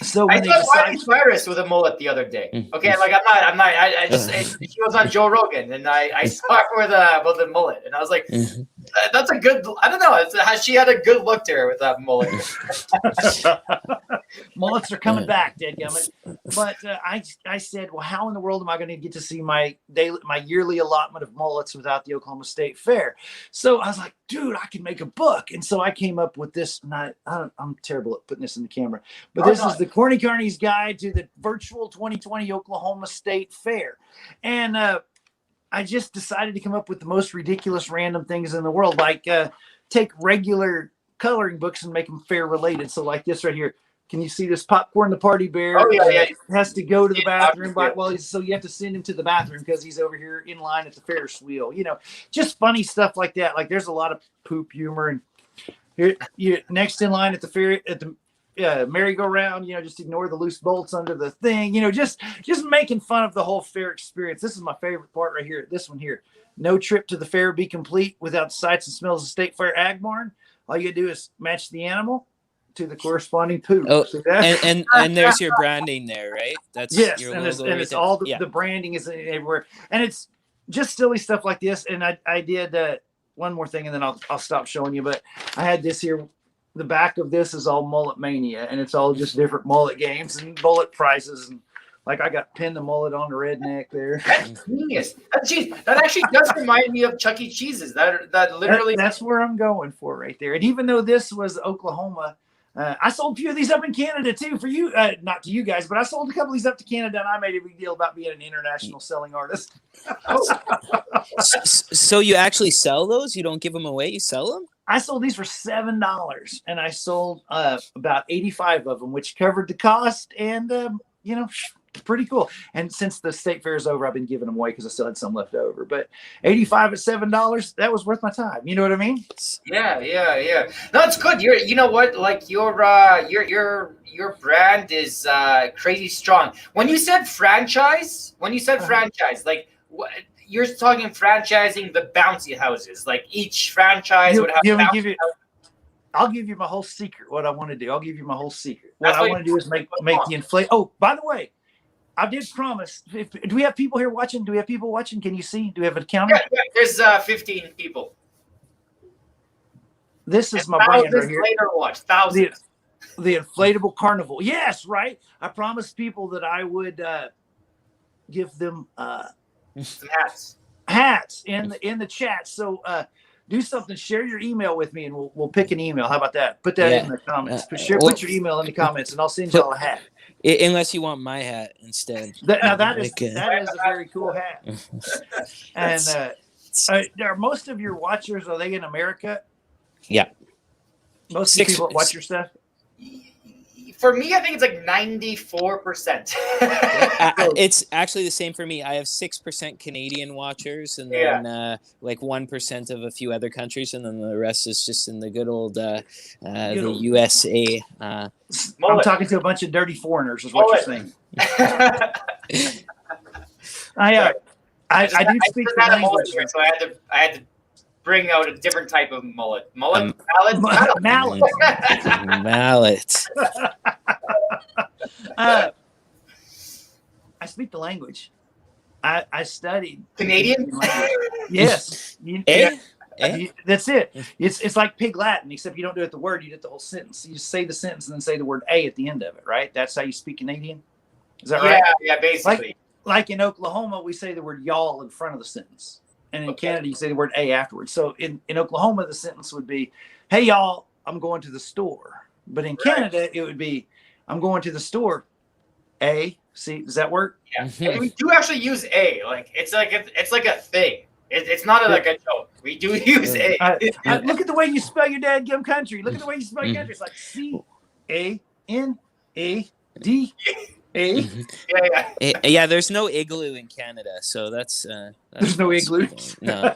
Speaker 3: So
Speaker 1: I saw Miley Cyrus with a mullet the other day. Okay, like I'm not. I just she was on Joe Rogan, and I saw her with a mullet, and I was like, that's a good. I don't know. She had a good look to her with that mullet.
Speaker 3: Mullets are coming back, dadgummit. But I said, well, how in the world am I going to get to see my yearly allotment of mullets without the Oklahoma State Fair? So I was like, dude, I can make a book. And so I came up with this. And I'm terrible at putting this in the camera, but this is the Corny Carnie's Guide to the Virtual 2020 Oklahoma State Fair. And I just decided to come up with the most ridiculous random things in the world, like take regular coloring books and make them fair related. So like this right here. Can you see this Popcorn the Party Bear?
Speaker 1: Oh, yeah.
Speaker 3: Has to go to the bathroom. So you have to send him to the bathroom because he's over here in line at the Ferris wheel. You know, just funny stuff like that. Like there's a lot of poop humor. And here, you next in line at the merry-go-round. You know, just ignore the loose bolts under the thing. You know, just making fun of the whole fair experience. This is my favorite part right here. This one here. No trip to the fair be complete without the sights and smells of State Fair Ag Barn. All you do is match the animal to the corresponding poop.
Speaker 2: Oh, and there's your branding there, right? That's
Speaker 3: yes,
Speaker 2: your
Speaker 3: and
Speaker 2: logo
Speaker 3: it's all the branding is everywhere, and it's just silly stuff like this. And I did one more thing, and then I'll stop showing you. But I had this here. The back of this is all Mullet Mania, and it's all just different mullet games and mullet prizes. And like I got pinned the mullet on the redneck there.
Speaker 1: That's genius. That actually does remind me of Chuck E. Cheese's. That literally.
Speaker 3: That's where I'm going for right there. And even though this was Oklahoma. I sold a few of these up in Canada too for you, not to you guys, but I sold a couple of these up to Canada, and I made a big deal about being an international selling artist.
Speaker 2: So you actually sell those? You don't give them away? You sell them?
Speaker 3: I sold these for $7, and I sold about 85 of them, which covered the cost, and pretty cool. And since the state fair is over, I've been giving them away because I still had some left over. But 85 at $7, that was worth my time. You know what I mean?
Speaker 1: Yeah. No, it's good. You know what? Like your brand is crazy strong. When you said franchise, like what, you're talking franchising the bouncy houses. Like each franchise would have.
Speaker 3: I'll give you my whole secret. What I want to do. I'll give you my whole secret. What I want to do is make the Inflate. Oh, by the way. I did promise. Do we have people here watching? Do we have people watching? Can you see? Do we have a counter?
Speaker 1: Yeah, there's 15 people.
Speaker 3: This is my brand right here.
Speaker 1: Later watch thousands.
Speaker 3: The Inflatable Carnival. Yes, right. I promised people that I would give them
Speaker 1: some hats.
Speaker 3: Hats in the chat. So do something. Share your email with me, and we'll pick an email. How about that? Put that in the comments. Put your email in the comments, and I'll send y'all a hat.
Speaker 2: Unless you want my hat instead.
Speaker 3: That is a very cool hat. And are most of your watchers, are they in America?
Speaker 2: Yeah.
Speaker 3: Most of the people that watch your stuff?
Speaker 1: for me, I think it's like 94%.
Speaker 2: It's actually the same for me. I have 6% Canadian watchers, and then like 1% of a few other countries, and then the rest is just in the good old the USA.
Speaker 3: I'm talking to a bunch of dirty foreigners, is what you're saying. I do speak the language,
Speaker 1: so I had to bring out a different type of mullet. Mallet.
Speaker 3: I speak the language. I studied
Speaker 1: Canadian.
Speaker 3: Yes. That's it.
Speaker 2: Mm.
Speaker 3: It's like Pig Latin, except you don't do it the word, you do it the whole sentence. You just say the sentence and then say the word "a" at the end of it, right? That's how you speak Canadian. Is that right?
Speaker 1: Yeah, basically.
Speaker 3: Like in Oklahoma, we say the word "y'all" in front of the sentence, and in Canada, you say the word "a" afterwards. So in Oklahoma, the sentence would be, "Hey y'all, I'm going to the store." But in Canada, it would be, "I'm going to the store." A. See, does that work?
Speaker 1: Yeah, and we do actually use "a." Like it's like a thing. It's not like a joke. We do use "a."
Speaker 3: Look at the way you spell your dadgum country. Look at the way you spell your country. It's like CANADA.
Speaker 2: Yeah, there's no igloo in Canada, so that's
Speaker 3: there's no igloo.
Speaker 2: No.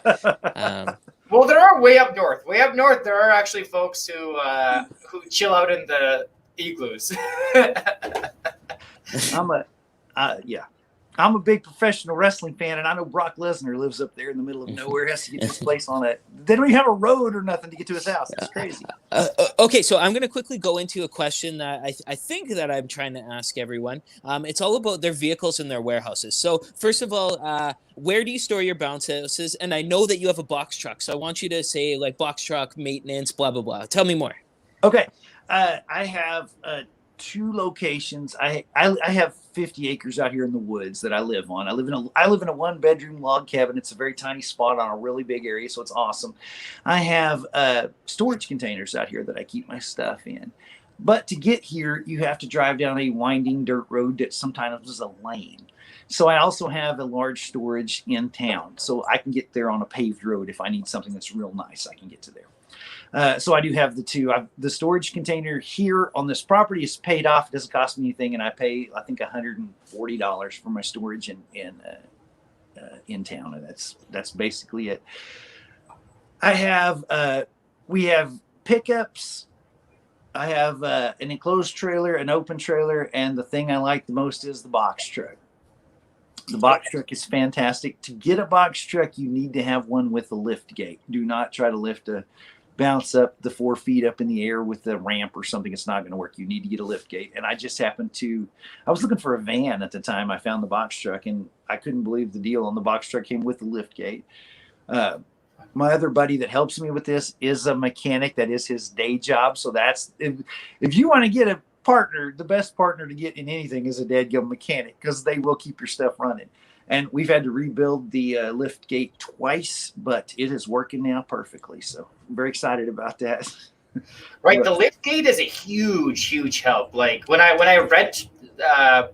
Speaker 1: Well, there are way up north. Way up north, there are actually folks who chill out in the igloos.
Speaker 3: I'm a big professional wrestling fan, and I know Brock Lesnar lives up there in the middle of nowhere. Has to get to his place on it. They don't even have a road or nothing to get to his house. It's crazy.
Speaker 2: Okay, so I'm going to quickly go into a question that I think that I'm trying to ask everyone. It's all about their vehicles and their warehouses. So first of all, where do you store your bounce houses? And I know that you have a box truck, so I want you to say like box truck maintenance, blah blah blah. Tell me more.
Speaker 3: Okay, I have 2 locations. I have 50 acres out here in the woods that I live on. I live in a 1-bedroom log cabin. It's a very tiny spot on a really big area, so it's awesome. I have storage containers out here that I keep my stuff in. But to get here, you have to drive down a winding dirt road that sometimes is a lane. So I also have a large storage in town, so I can get there on a paved road. If I need something that's real nice, I can get to there. So I do have the 2. The storage container here on this property is paid off. It doesn't cost me anything, and I pay, I think, $140 for my storage in town, and that's basically it. We have pickups. I have an enclosed trailer, an open trailer, and the thing I like the most is the box truck. The box truck is fantastic. To get a box truck, you need to have one with a lift gate. Do not try to bounce up the 4 feet up in the air with the ramp or something. It's not going to work. You need to get a lift gate. And I just happened to, I was looking for a van at the time I found the box truck, and I couldn't believe the deal on the box truck came with the lift gate. My other buddy that helps me with this is a mechanic. That is his day job. So that's, if you want to get a partner, the best partner to get in anything is a dadgum mechanic, because they will keep your stuff running. And we've had to rebuild the lift gate twice, but it is working now perfectly. So I'm very excited about that.
Speaker 1: Right, the lift gate is a huge help. Like when I rent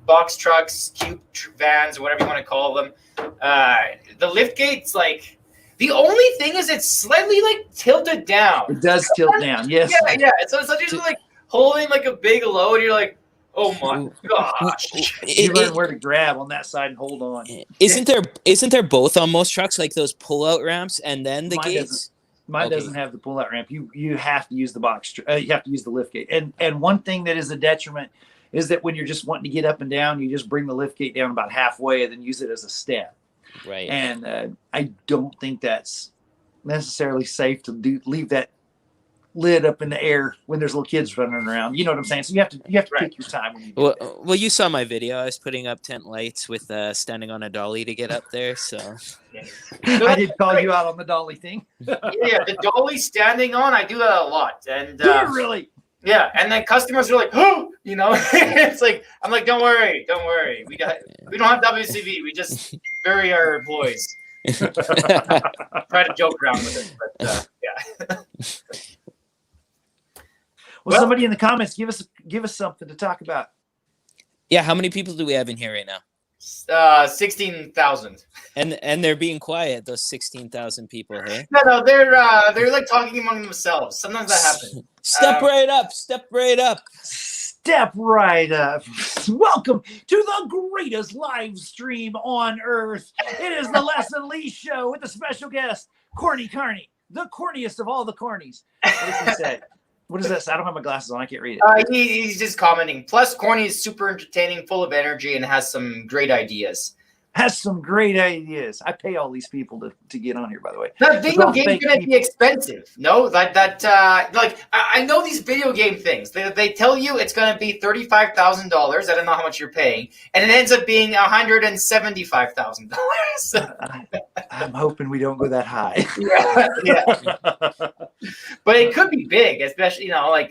Speaker 1: box trucks, cube vans, or whatever you want to call them, the lift gate's like, the only thing is it's slightly like tilted down.
Speaker 3: It does tilt down, yes.
Speaker 1: Yeah. So it's just like holding like a big load. You're like, oh my gosh!
Speaker 3: You learn where to grab on that side and hold on.
Speaker 2: Isn't there both on most trucks, like those pull-out ramps and then the gates?
Speaker 3: Mine doesn't have the pull-out ramp. You have to use the you have to use the lift gate. And one thing that is a detriment is that when you're just wanting to get up and down, you just bring the lift gate down about halfway and then use it as a step.
Speaker 2: Right.
Speaker 3: And I don't think that's necessarily safe to leave that lid up in the air when there's little kids running around. You know what I'm saying? So you have to pick your time when you do that.
Speaker 2: Well, you saw my video. I was putting up tent lights with standing on a dolly to get up there. So
Speaker 3: I did call you out on the dolly thing.
Speaker 1: Yeah, the dolly standing on, I do that a lot. And
Speaker 3: do you really?
Speaker 1: Yeah, and then customers are like, "Oh, you know," it's like I'm like, "Don't worry. We don't have WCV. We just bury our employees." Try to joke around with it, but yeah.
Speaker 3: Well, somebody in the comments, give us something to talk about.
Speaker 2: Yeah, how many people do we have in here right now?
Speaker 1: 16,000.
Speaker 2: And they're being quiet. Those 16,000 people, hey?
Speaker 1: No, they're like talking among themselves. Sometimes that happens.
Speaker 2: Step right up.
Speaker 3: Step right up. Welcome to the greatest live stream on earth. It is the Les and Lee Show with a special guest, Corny Carnie, the corniest of all the cornies. What does he say? What does that say? I don't have my glasses on. I can't read it.
Speaker 1: He's just commenting. Plus, Corny is super entertaining, full of energy, and has some great ideas.
Speaker 3: Has some great ideas. I pay all these people to get on here, by the way.
Speaker 1: That video game's gonna be expensive. No, like I know these video game things. They tell you it's gonna be $35,000. I don't know how much you're paying, and it ends up being $175,000.
Speaker 3: I'm hoping we don't go that high.
Speaker 1: yeah. But it could be big, especially could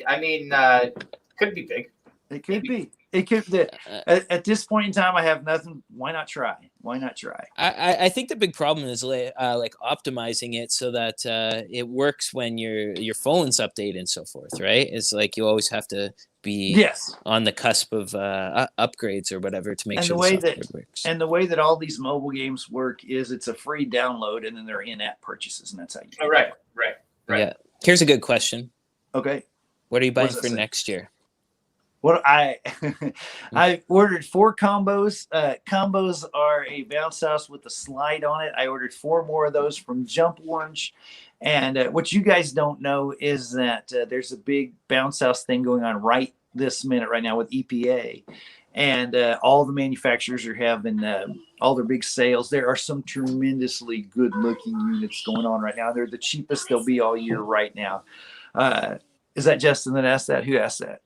Speaker 1: be big.
Speaker 3: It could be. It could. At this point in time, I have nothing. Why not try? Why not try?
Speaker 2: I think the big problem is like optimizing it so that it works when your phones update and so forth, right? It's like you always have to be on the cusp of upgrades or whatever to make sure the software works.
Speaker 3: And the way that all these mobile games work is it's a free download and then they're in-app purchases, and that's how you do it.
Speaker 1: Right.
Speaker 2: Yeah. Here's a good question.
Speaker 3: Okay.
Speaker 2: What are you buying for next year?
Speaker 3: What I ordered 4 combos. Combos are a bounce house with a slide on it. I ordered 4 more of those from Jump Orange. And what you guys don't know is that there's a big bounce house thing going on right this minute right now with EPA. And all the manufacturers are having all their big sales. There are some tremendously good looking units going on right now. They're the cheapest they'll be all year right now. Is that Justin that asked that? Who asked that?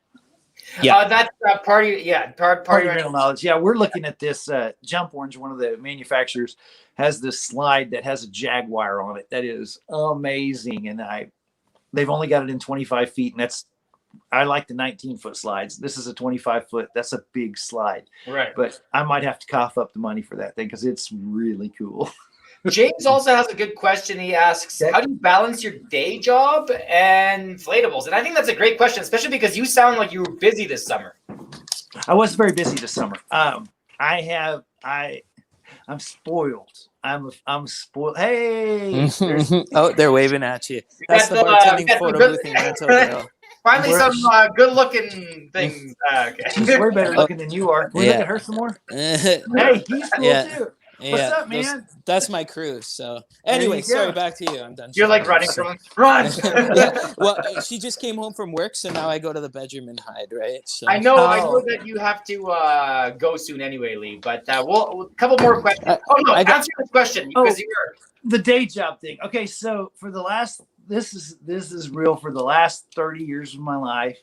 Speaker 2: Yeah,
Speaker 1: that's party. Yeah, party
Speaker 3: rental knowledge. Yeah, we're looking at this. Jump Orange, one of the manufacturers, has this slide that has a Jaguar on it. That is amazing, and they've only got it in 25 feet, and I like the 19-foot slides. This is a 25-foot. That's a big slide,
Speaker 1: right?
Speaker 3: But I might have to cough up the money for that thing because it's really cool.
Speaker 1: James also has a good question. He asks, how do you balance your day job and inflatables? And I think that's a great question, especially because you sound like you were busy this summer.
Speaker 3: I was very busy this summer. I'm spoiled. I'm spoiled. Hey.
Speaker 2: Oh, they're waving at you. That's the bartending photo booth in Rental.
Speaker 1: Finally, some good-looking things. Okay.
Speaker 3: She's way better looking than you are. Can we look at her some more? Hey, he's cool too. What's up, man?
Speaker 2: That's my crew. So anyway, sorry, back to you. I'm done.
Speaker 1: You're like running from run.
Speaker 2: Yeah. Well, she just came home from work, so now I go to the bedroom and hide, right? So.
Speaker 1: I know that you have to go soon anyway, Lee. But we'll a couple more questions. Answer this question because you're
Speaker 3: the day job thing. Okay, so for the last, this is real. For the last 30 years of my life,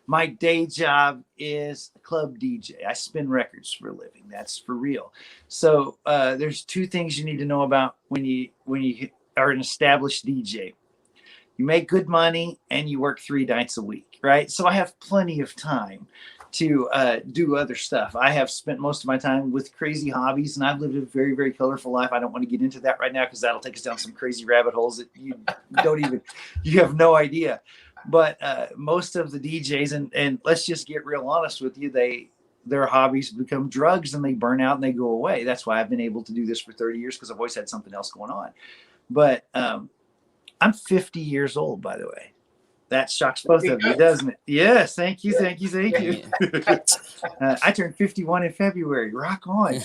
Speaker 3: my day job is a club DJ. I spin records for a living. That's for real. So there's 2 things you need to know about when you are an established DJ. You make good money and you work 3 nights a week, right? So I have plenty of time to do other stuff. I have spent most of my time with crazy hobbies, and I've lived a very, very colorful life. I don't want to get into that right now because that'll take us down some crazy rabbit holes that you have no idea. But most of the DJs, and let's just get real honest with you, their hobbies become drugs and they burn out and they go away. That's why I've been able to do this for 30 years because I've always had something else going on. But I'm 50 years old, by the way. That shocks both of you, doesn't it? Yes, thank you. I turned 51 in February. Rock on.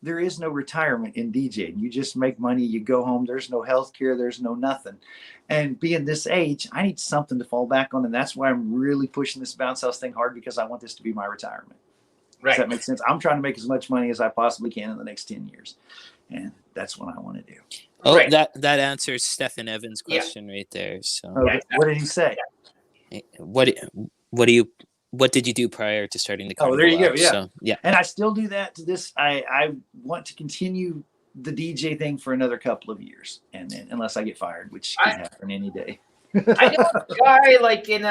Speaker 3: There is no retirement in DJing. You just make money, you go home. There's no health care. There's no nothing. And being this age, I need something to fall back on. And that's why I'm really pushing this bounce house thing hard, because I want this to be my retirement. Right. Does that make sense? I'm trying to make as much money as I possibly can in the next 10 years. And that's what I want to do.
Speaker 2: Oh, that answers Stephen Evans' question right there. So
Speaker 3: what did he say?
Speaker 2: What did you do prior to starting the Carnival?
Speaker 3: Oh, there you go. Yeah.
Speaker 2: So, yeah.
Speaker 3: And I still do that to this. I want to continue the DJ thing for another couple of years, and then unless I get fired, which can happen any day.
Speaker 1: I know a guy like in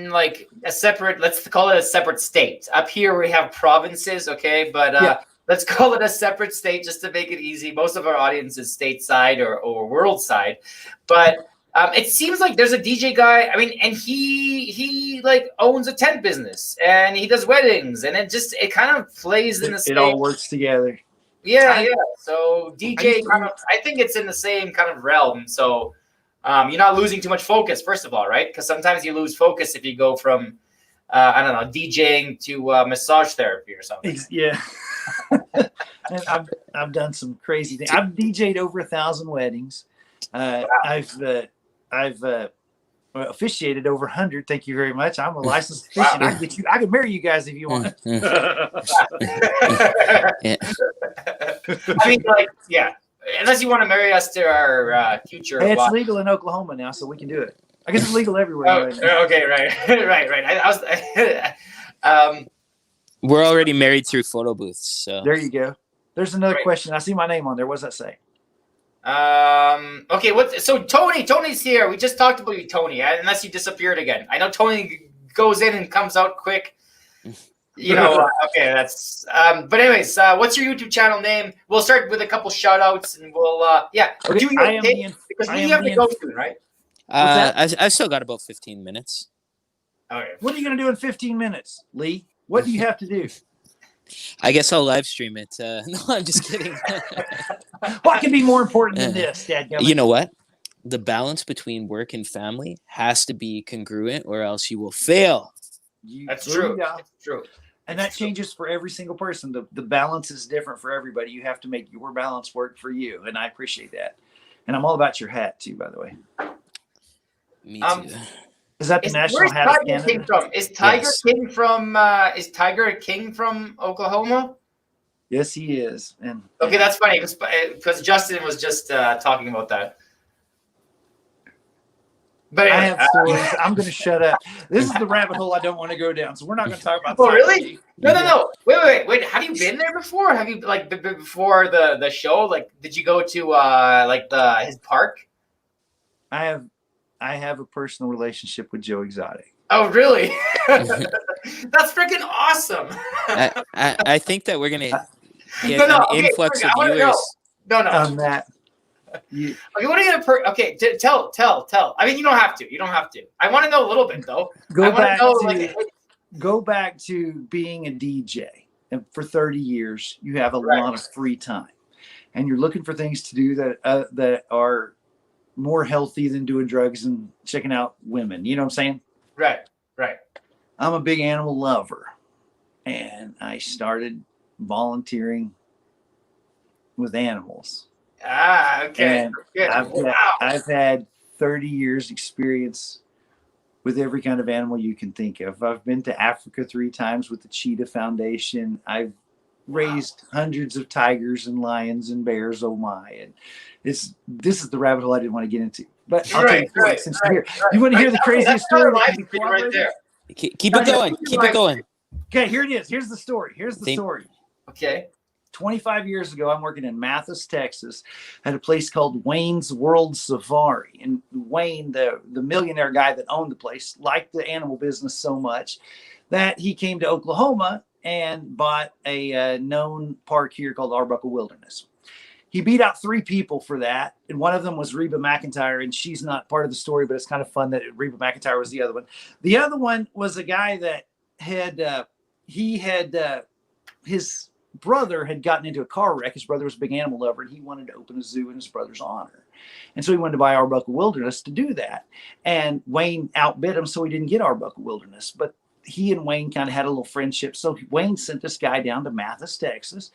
Speaker 1: like a separate, let's call it a separate state. Up here we have provinces, okay, but let's call it a separate state just to make it easy. Most of our audience is stateside or world side, but it seems like there's a DJ guy. I mean, and he like owns a tent business and he does weddings, and it kind of plays in the same.
Speaker 3: It all works together.
Speaker 1: Yeah. So DJ, I think it's in the same kind of realm. So you're not losing too much focus, first of all, right? Because sometimes you lose focus if you go from, I don't know, DJing to massage therapy or something.
Speaker 3: Yeah. And I've done some crazy things. I've DJ'd over 1,000 weddings. I've officiated over 100. Thank you very much. I'm a licensed officiant. I can marry you guys if you want.
Speaker 2: Yeah.
Speaker 1: I mean, like, yeah. Unless you want to marry us to our future.
Speaker 3: Hey, it's legal in Oklahoma now, so we can do it. I guess it's legal everywhere. Right now.
Speaker 1: Okay, right.
Speaker 2: We're already married through photo booths. So
Speaker 3: there you go. There's another question. I see my name on there. What does that say?
Speaker 1: Okay, so Tony's here. We just talked about you, Tony, unless you disappeared again. I know Tony goes in and comes out quick. You know, okay, that's but anyways, what's your YouTube channel name? We'll start with a couple shout outs and we'll
Speaker 3: Okay,
Speaker 1: do your take, because we have to go soon, right?
Speaker 2: I've still got about 15 minutes.
Speaker 1: Okay.
Speaker 3: What are you going to do in 15 minutes, Lee? What do you have to do?
Speaker 2: I guess I'll live stream it. No, I'm just kidding.
Speaker 3: What can be more important than this, Dadgummit?
Speaker 2: You know what? The balance between work and family has to be congruent, or else you will fail.
Speaker 1: That's true.
Speaker 3: It's true. And that changes for every single person. The balance is different for everybody. You have to make your balance work for you, and I appreciate that. And I'm all about your hat too, by the way.
Speaker 2: Me too.
Speaker 3: Is that the national hat of Canada?
Speaker 1: King from? Is Tiger King from Oklahoma?
Speaker 3: Yes, he is. And
Speaker 1: okay, that's funny because Justin was just talking about that. But anyway,
Speaker 3: I have stories. I'm going to shut up. This is the rabbit hole I don't want to go down, so we're not going to talk about.
Speaker 1: Oh, really? No. Wait. Have you been there before? Have you before the show? Like, did you go to his park?
Speaker 3: I have a personal relationship with Joe Exotic.
Speaker 1: Oh, really? That's freaking awesome.
Speaker 2: I think that we're gonna get an influx of viewers.
Speaker 1: No.
Speaker 3: On that.
Speaker 1: Okay, what are you gonna? Tell. I mean, you don't have to. I want to know a little bit though.
Speaker 3: Go back to being a DJ, and for 30 years, you have a lot of free time, and you're looking for things to do that are more healthy than doing drugs and checking out women. You know what I'm saying?
Speaker 1: Right.
Speaker 3: I'm a big animal lover, and I started volunteering with animals.
Speaker 1: Okay.
Speaker 3: And I've had 30 years experience with every kind of animal you can think of. I've been to Africa 3 times with the Cheetah Foundation. I've raised hundreds of tigers and lions and bears. Oh my! And this is the rabbit hole I didn't want to get into. But I'll tell you since you're here. You want to hear the craziest story?
Speaker 1: Right there.
Speaker 2: Keep it going. Keep it going.
Speaker 3: Okay, here it is. Here's the story. Story.
Speaker 1: Okay.
Speaker 3: 25 years ago, I'm working in Mathis, Texas, at a place called Wayne's World Safari. And Wayne, the millionaire guy that owned the place, liked the animal business so much that he came to Oklahoma and bought a known park here called Arbuckle Wilderness. He beat out 3 people for that, and one of them was Reba McEntire, and she's not part of the story, but it's kind of fun that Reba McEntire was the other one. The other one was a guy that his brother had gotten into a car wreck. His brother was a big animal lover, and he wanted to open a zoo in his brother's honor. And so he wanted to buy Arbuckle Wilderness to do that. And Wayne outbid him, so he didn't get Arbuckle Wilderness. But he and Wayne kind of had a little friendship. So Wayne sent this guy down to Mathis, Texas,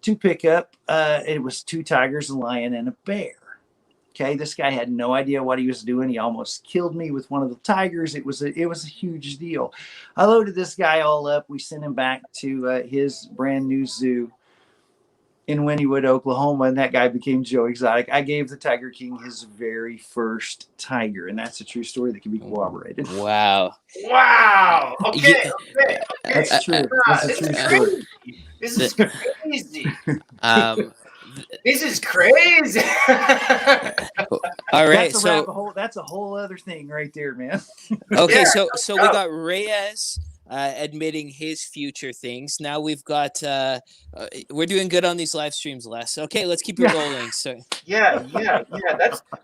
Speaker 3: to pick up, it was 2 tigers, a lion, and a bear. Okay, this guy had no idea what he was doing. He almost killed me with one of the tigers. It was a huge deal. I loaded this guy all up. We sent him back to his brand new zoo in Wynnewood, Oklahoma, and that guy became Joe Exotic. I gave the Tiger King his very first tiger, and that's a true story that can be corroborated.
Speaker 2: Wow.
Speaker 1: Okay.
Speaker 3: That's true. That's a true story.
Speaker 1: This is crazy. This is crazy.
Speaker 2: All right,
Speaker 3: that's a whole other thing right there, man.
Speaker 2: Okay, so we got Reyes admitting his future things. Now we've got we're doing good on these live streams, Les. Okay, let's keep it rolling. So
Speaker 1: yeah.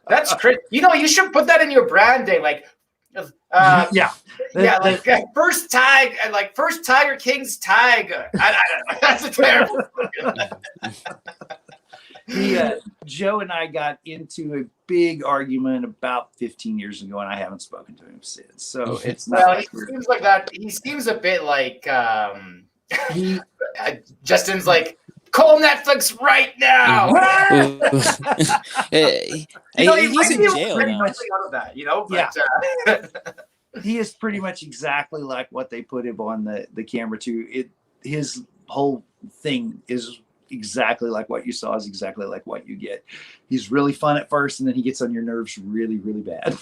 Speaker 1: That's crazy. You know, you should put that in your brand day, like. First Tiger King's tiger. I don't know. That's a terrible.
Speaker 3: Joe and I got into a big argument about 15 years ago, and I haven't spoken to him since. So it's not
Speaker 1: Well,
Speaker 3: like
Speaker 1: he seems like that. He seems a bit like
Speaker 3: he.
Speaker 1: Justin's like, call Netflix right now.
Speaker 2: He's in jail
Speaker 1: pretty
Speaker 2: now.
Speaker 1: much out of that, you know. But,
Speaker 3: Yeah. He is pretty much exactly like what they put him on the camera too. His whole thing is exactly like what you saw, is exactly like what you get. He's really fun at first, and then he gets on your nerves really, really bad.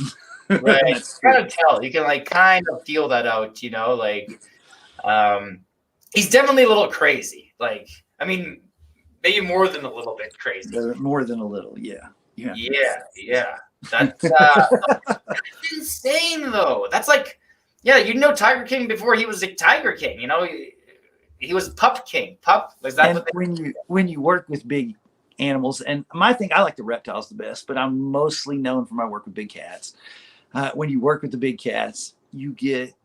Speaker 1: Right. You kind of tell. You can like kind of feel that out, you know, like he's definitely a little crazy. Like, I mean, maybe more than a little bit crazy.
Speaker 3: More than a little, yeah.
Speaker 1: That's insane, though. That's like, yeah, you know, Tiger King before he was a Tiger King. You know, he was Pup King. Pup. Is that
Speaker 3: and when you work with big animals, and my thing, I like the reptiles the best, but I'm mostly known for my work with big cats. When you work with the big cats, you get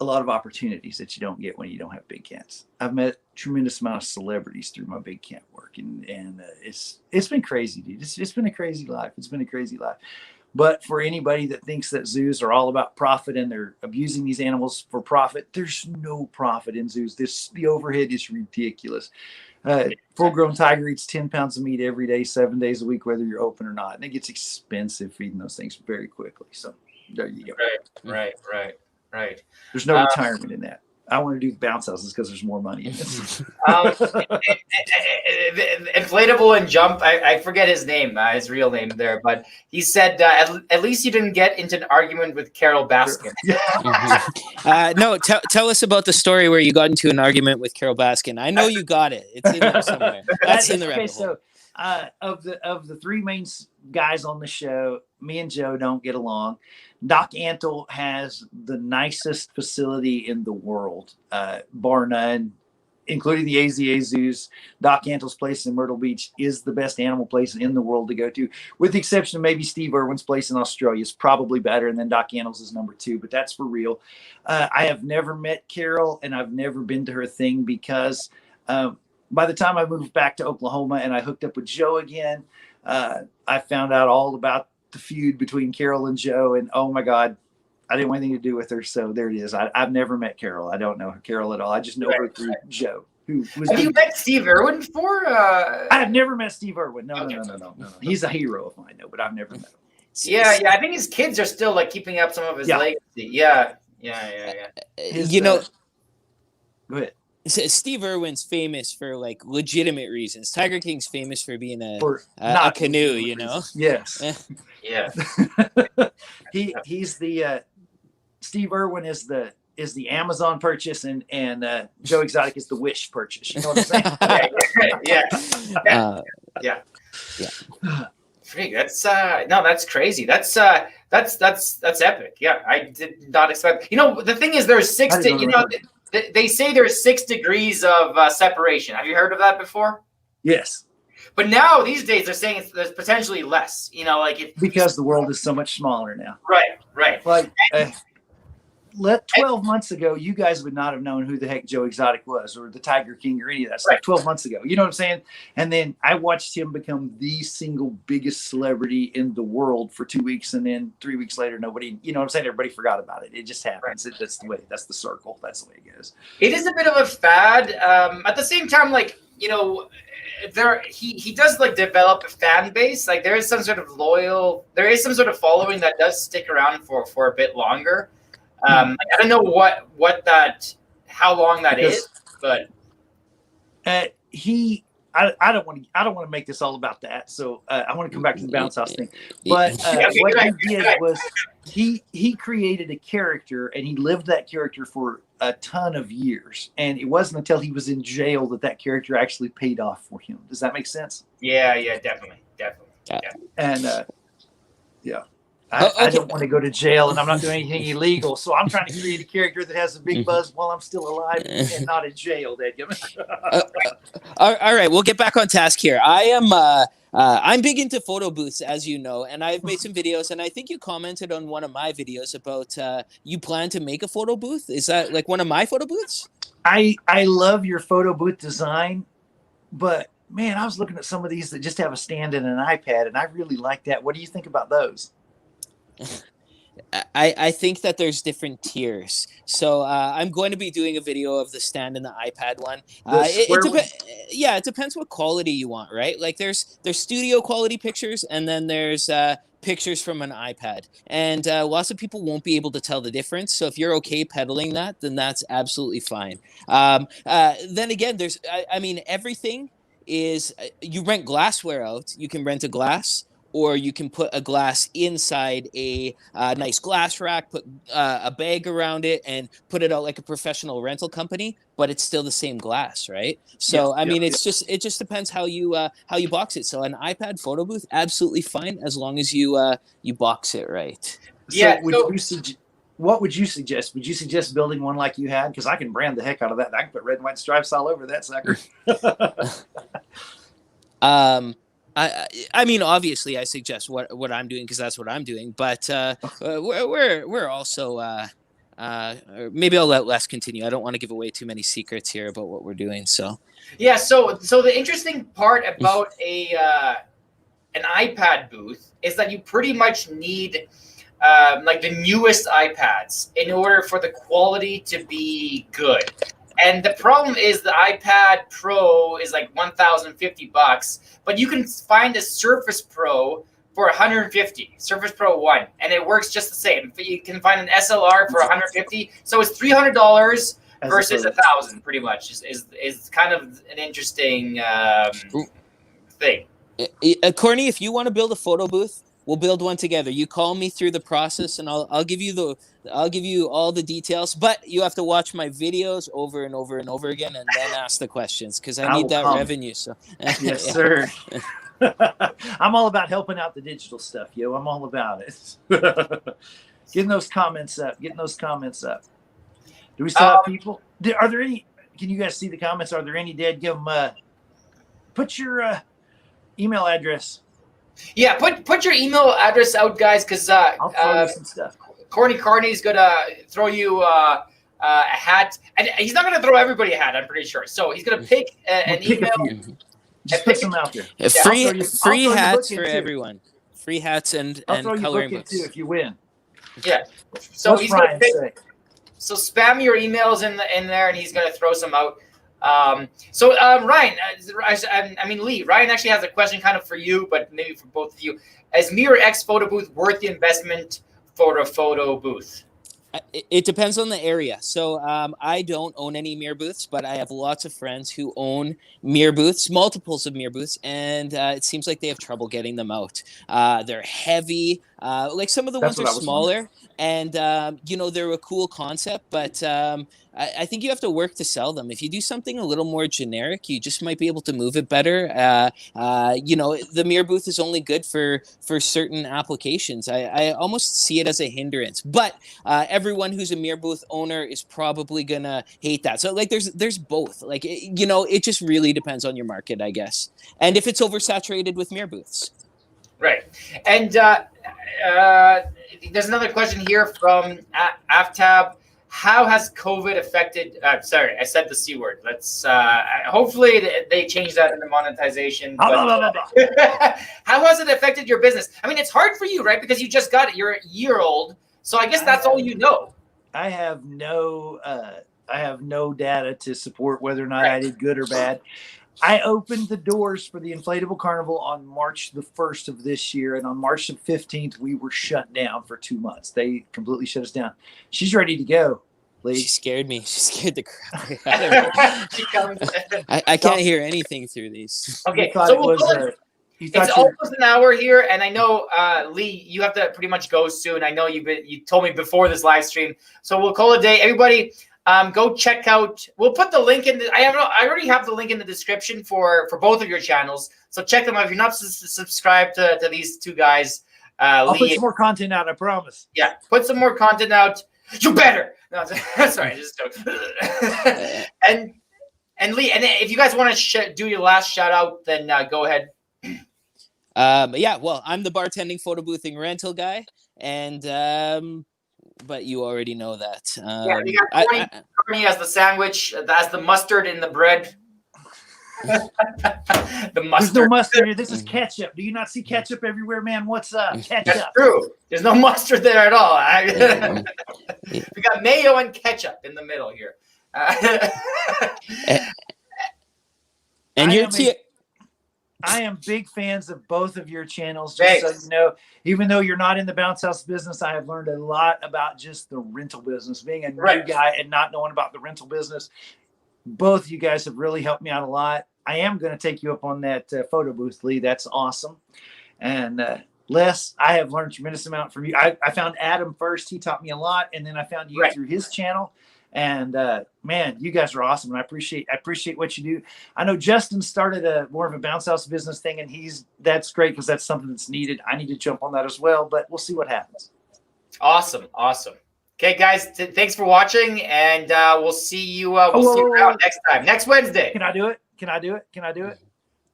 Speaker 3: a lot of opportunities that you don't get when you don't have big cats. I've met a tremendous amount of celebrities through my big cat work, and it's been crazy, dude. It's been a crazy life. It's been a crazy life. But for anybody that thinks that zoos are all about profit and they're abusing these animals for profit, there's no profit in zoos. The overhead is ridiculous. Full-grown tiger eats 10 pounds of meat every day, 7 days a week, whether you're open or not. And it gets expensive feeding those things very quickly. So there you go.
Speaker 1: Right.
Speaker 3: There's no retirement in that. I want to do bounce houses because there's more money in it.
Speaker 1: Inflatable and Jump. I forget his name, his real name there, but he said at least you didn't get into an argument with Carol Baskin.
Speaker 2: No, tell us about the story where you got into an argument with Carol Baskin. I know you got it. It's in there somewhere. That's in the rabbit hole.
Speaker 3: So of the three main guys on the show, me and Joe don't get along. Doc Antle has the nicest facility in the world, bar none, including the AZA zoos. Doc Antle's place in Myrtle Beach is the best animal place in the world to go to, with the exception of maybe Steve Irwin's place in Australia is probably better, and then Doc Antle's is number 2, but that's for real. I have never met Carol, and I've never been to her thing because by the time I moved back to Oklahoma and I hooked up with Joe again, I found out all about the feud between Carol and Joe, and oh my God, I didn't want anything to do with her. So there it is. I've never met Carol. I don't know Carol at all. I just know her through Joe. Have
Speaker 1: you met Steve Irwin before?
Speaker 3: I have never met Steve Irwin. No. He's a hero of mine, but I've never met him.
Speaker 1: Yeah. I think his kids are still like keeping up some of his legacy. Yeah.
Speaker 2: You know,
Speaker 3: go ahead.
Speaker 2: Steve Irwin's famous for like legitimate reasons. Tiger King's famous for being a canoe, you know?
Speaker 3: Yes.
Speaker 1: Yeah.
Speaker 3: He's the Steve Irwin is the Amazon purchase, and Joe Exotic is the Wish purchase. You know what I'm saying?
Speaker 1: Yeah. Freak, that's crazy. That's epic. Yeah, I did not expect. You know, the thing is, there's 6 to, you know, they say there's 6 degrees of separation. Have you heard of that before?
Speaker 3: Yes.
Speaker 1: But now these days they're saying there's potentially less. You know, like
Speaker 3: because the world is so much smaller now.
Speaker 1: Right.
Speaker 3: Like 12 months ago, you guys would not have known who the heck Joe Exotic was, or the Tiger King, or any of that stuff. 12 months ago, you know what I'm saying? And then I watched him become the single biggest celebrity in the world for 2 weeks, and then 3 weeks later, nobody, you know what I'm saying? Everybody forgot about it. It just happens.
Speaker 1: Right.
Speaker 3: That's the way. That's the circle. That's the way it goes.
Speaker 1: It is a bit of a fad. At the same time, like, you know, he does like develop a fan base. Like there is some sort of following that does stick around for a bit longer. I don't know how long that is, but
Speaker 3: I don't want to make this all about that. So I want to come back to the bounce house thing. But what he did was he created a character, and he lived that character for a ton of years. And it wasn't until he was in jail that character actually paid off for him. Does that make sense?
Speaker 1: Yeah, definitely. Yeah.
Speaker 3: And I don't want to go to jail, and I'm not doing anything illegal. So I'm trying to create a character that has a big buzz while I'm still alive and not in jail.
Speaker 2: All right, we'll get back on task here. I'm big into photo booths, as you know, and I've made some videos, and I think you commented on one of my videos about you plan to make a photo booth. Is that like one of my photo booths?
Speaker 3: I love your photo booth design. But man, I was looking at some of these that just have a stand and an iPad, and I really like that. What do you think about those?
Speaker 2: I think that there's different tiers. So I'm going to be doing a video of the stand and the iPad one. Yeah, it depends what quality you want, right? Like there's studio quality pictures, and then there's pictures from an iPad, and lots of people won't be able to tell the difference. So if you're okay peddling that, then that's absolutely fine. Then again, I mean, everything is you rent glassware out. You can rent a glass, or you can put a glass inside a nice glass rack, put a bag around it, and put it out like a professional rental company. But it's still the same glass, right? So I mean, it just depends how you box it. So an iPad photo booth, absolutely fine as long as you box it right.
Speaker 3: Yeah. What would you suggest? Would you suggest building one like you had? Because I can brand the heck out of that. I can put red and white stripes all over that sucker.
Speaker 2: I mean, obviously, I suggest what I'm doing because that's what I'm doing. But we're also maybe I'll let Les continue. I don't want to give away too many secrets here about what we're doing. So
Speaker 1: yeah, so the interesting part about an iPad booth is that you pretty much need like the newest iPads in order for the quality to be good. And the problem is the iPad Pro is like $1,050, but you can find a Surface Pro for $150, Surface Pro 1, and it works just the same. You can find an SLR for $150, so it's $300 versus $1,000, pretty much. Is kind of an interesting thing.
Speaker 2: Corny, if you want to build a photo booth, we'll build one together. You call me through the process, and I'll give you all the details. But you have to watch my videos over and over and over again, and then ask the questions because I need that revenue. So
Speaker 3: yes, sir. I'm all about helping out the digital stuff, yo. I'm all about it. Getting those comments up. Do we still have people? Are there any? Can you guys see the comments? Are there any dead? Give them. Put your email address.
Speaker 1: Yeah, put your email address out, guys, because
Speaker 3: I'll throw you some stuff.
Speaker 1: Corny Carnie's gonna throw you a hat, and he's not gonna throw everybody a hat. I'm pretty sure. So he's gonna pick an email.
Speaker 3: Just put some out there.
Speaker 2: Free hats for everyone. Free hats and coloring books
Speaker 3: too if you win.
Speaker 1: Yeah. So
Speaker 3: What's
Speaker 1: he's gonna
Speaker 3: say?
Speaker 1: So spam your emails in there, and he's gonna throw some out. Ryan, I mean Lee. Ryan actually has a question kind of for you, but maybe for both of you. Is Mirror X photo booth worth the investment for a photo booth?
Speaker 2: It depends on the area. So I don't own any mirror booths, but I have lots of friends who own mirror booths, multiples of mirror booths, and it seems like they have trouble getting them out. They're heavy. Like some of the ones are smaller, and they're a cool concept, but I think you have to work to sell them. If you do something a little more generic, you just might be able to move it better. The mirror booth is only good for certain applications. I almost see it as a hindrance, but everyone who's a mirror booth owner is probably gonna hate that. So like there's both. Like it just really depends on your market, I guess, and if it's oversaturated with mirror booths.
Speaker 1: Right. And there's another question here from Aftab. How has COVID affected? Sorry, I said the C word. Let's hopefully they change that in the monetization. But, how has it affected your business? I mean, it's hard for you, right? Because you just got it. You're a year old, so I guess that's all you know.
Speaker 3: I have no data to support whether or not I did good or bad. I opened the doors for the Inflatable Carnival on March the 1st of this year. And on March the 15th, we were shut down for 2 months. They completely shut us down. She's ready to go, Lee.
Speaker 2: She scared me. She scared the crap out of me. I can't hear anything through these.
Speaker 1: Okay, so it's almost an hour here. And I know, Lee, you have to pretty much go soon. I know you told me before this live stream. So we'll call it a day. Everybody, go check out. We'll put the link in. I already have the link in the description for both of your channels. So check them out. If you're not subscribed to these two guys,
Speaker 3: I'll put some more content out. I promise.
Speaker 1: Yeah, put some more content out. You better. No, sorry, just joking. and Lee, and if you guys want to do your last shout out, then go ahead.
Speaker 2: Yeah. Well, I'm the bartending, photo boothing, rental guy, and but you already know that.
Speaker 1: Yeah, you got Corny as the sandwich, as the mustard in the bread. The
Speaker 3: There's
Speaker 1: mustard.
Speaker 3: no mustard here. This is ketchup. Do you not see ketchup everywhere, man? What's up?
Speaker 1: That's
Speaker 3: Ketchup.
Speaker 1: true. There's no mustard there at all. We got mayo and ketchup in the middle here.
Speaker 2: And your
Speaker 3: I am big fans of both of your channels. Just so you know, even though you're not in the bounce house business, I have learned a lot about just the rental business. Being a new guy and not knowing about the rental business, both of you guys have really helped me out a lot. I am going to take you up on that photo booth, Lee. That's awesome. And Les, I have learned a tremendous amount from you. I found Adam first. He taught me a lot. And then I found you through his channel. And man, you guys are awesome. And I appreciate what you do. I know Justin started more of a bounce house business thing, and that's great because that's something that's needed. I need to jump on that as well, but we'll see what happens.
Speaker 1: Awesome. Okay, guys, thanks for watching, and we'll see you. We'll see you around next time, next Wednesday.
Speaker 3: Can I do it?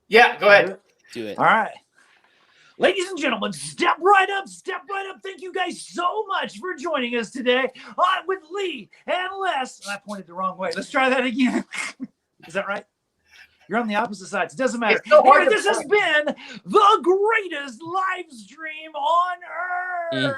Speaker 1: Yeah, go ahead.
Speaker 2: Do it.
Speaker 3: All right. Ladies and gentlemen, step right up. Thank you guys so much for joining us today on with Lee and Les. And I pointed the wrong way. Let's try that again. Is that right? You're on the opposite sides. It doesn't matter. Anyway, this has been the greatest live stream on earth.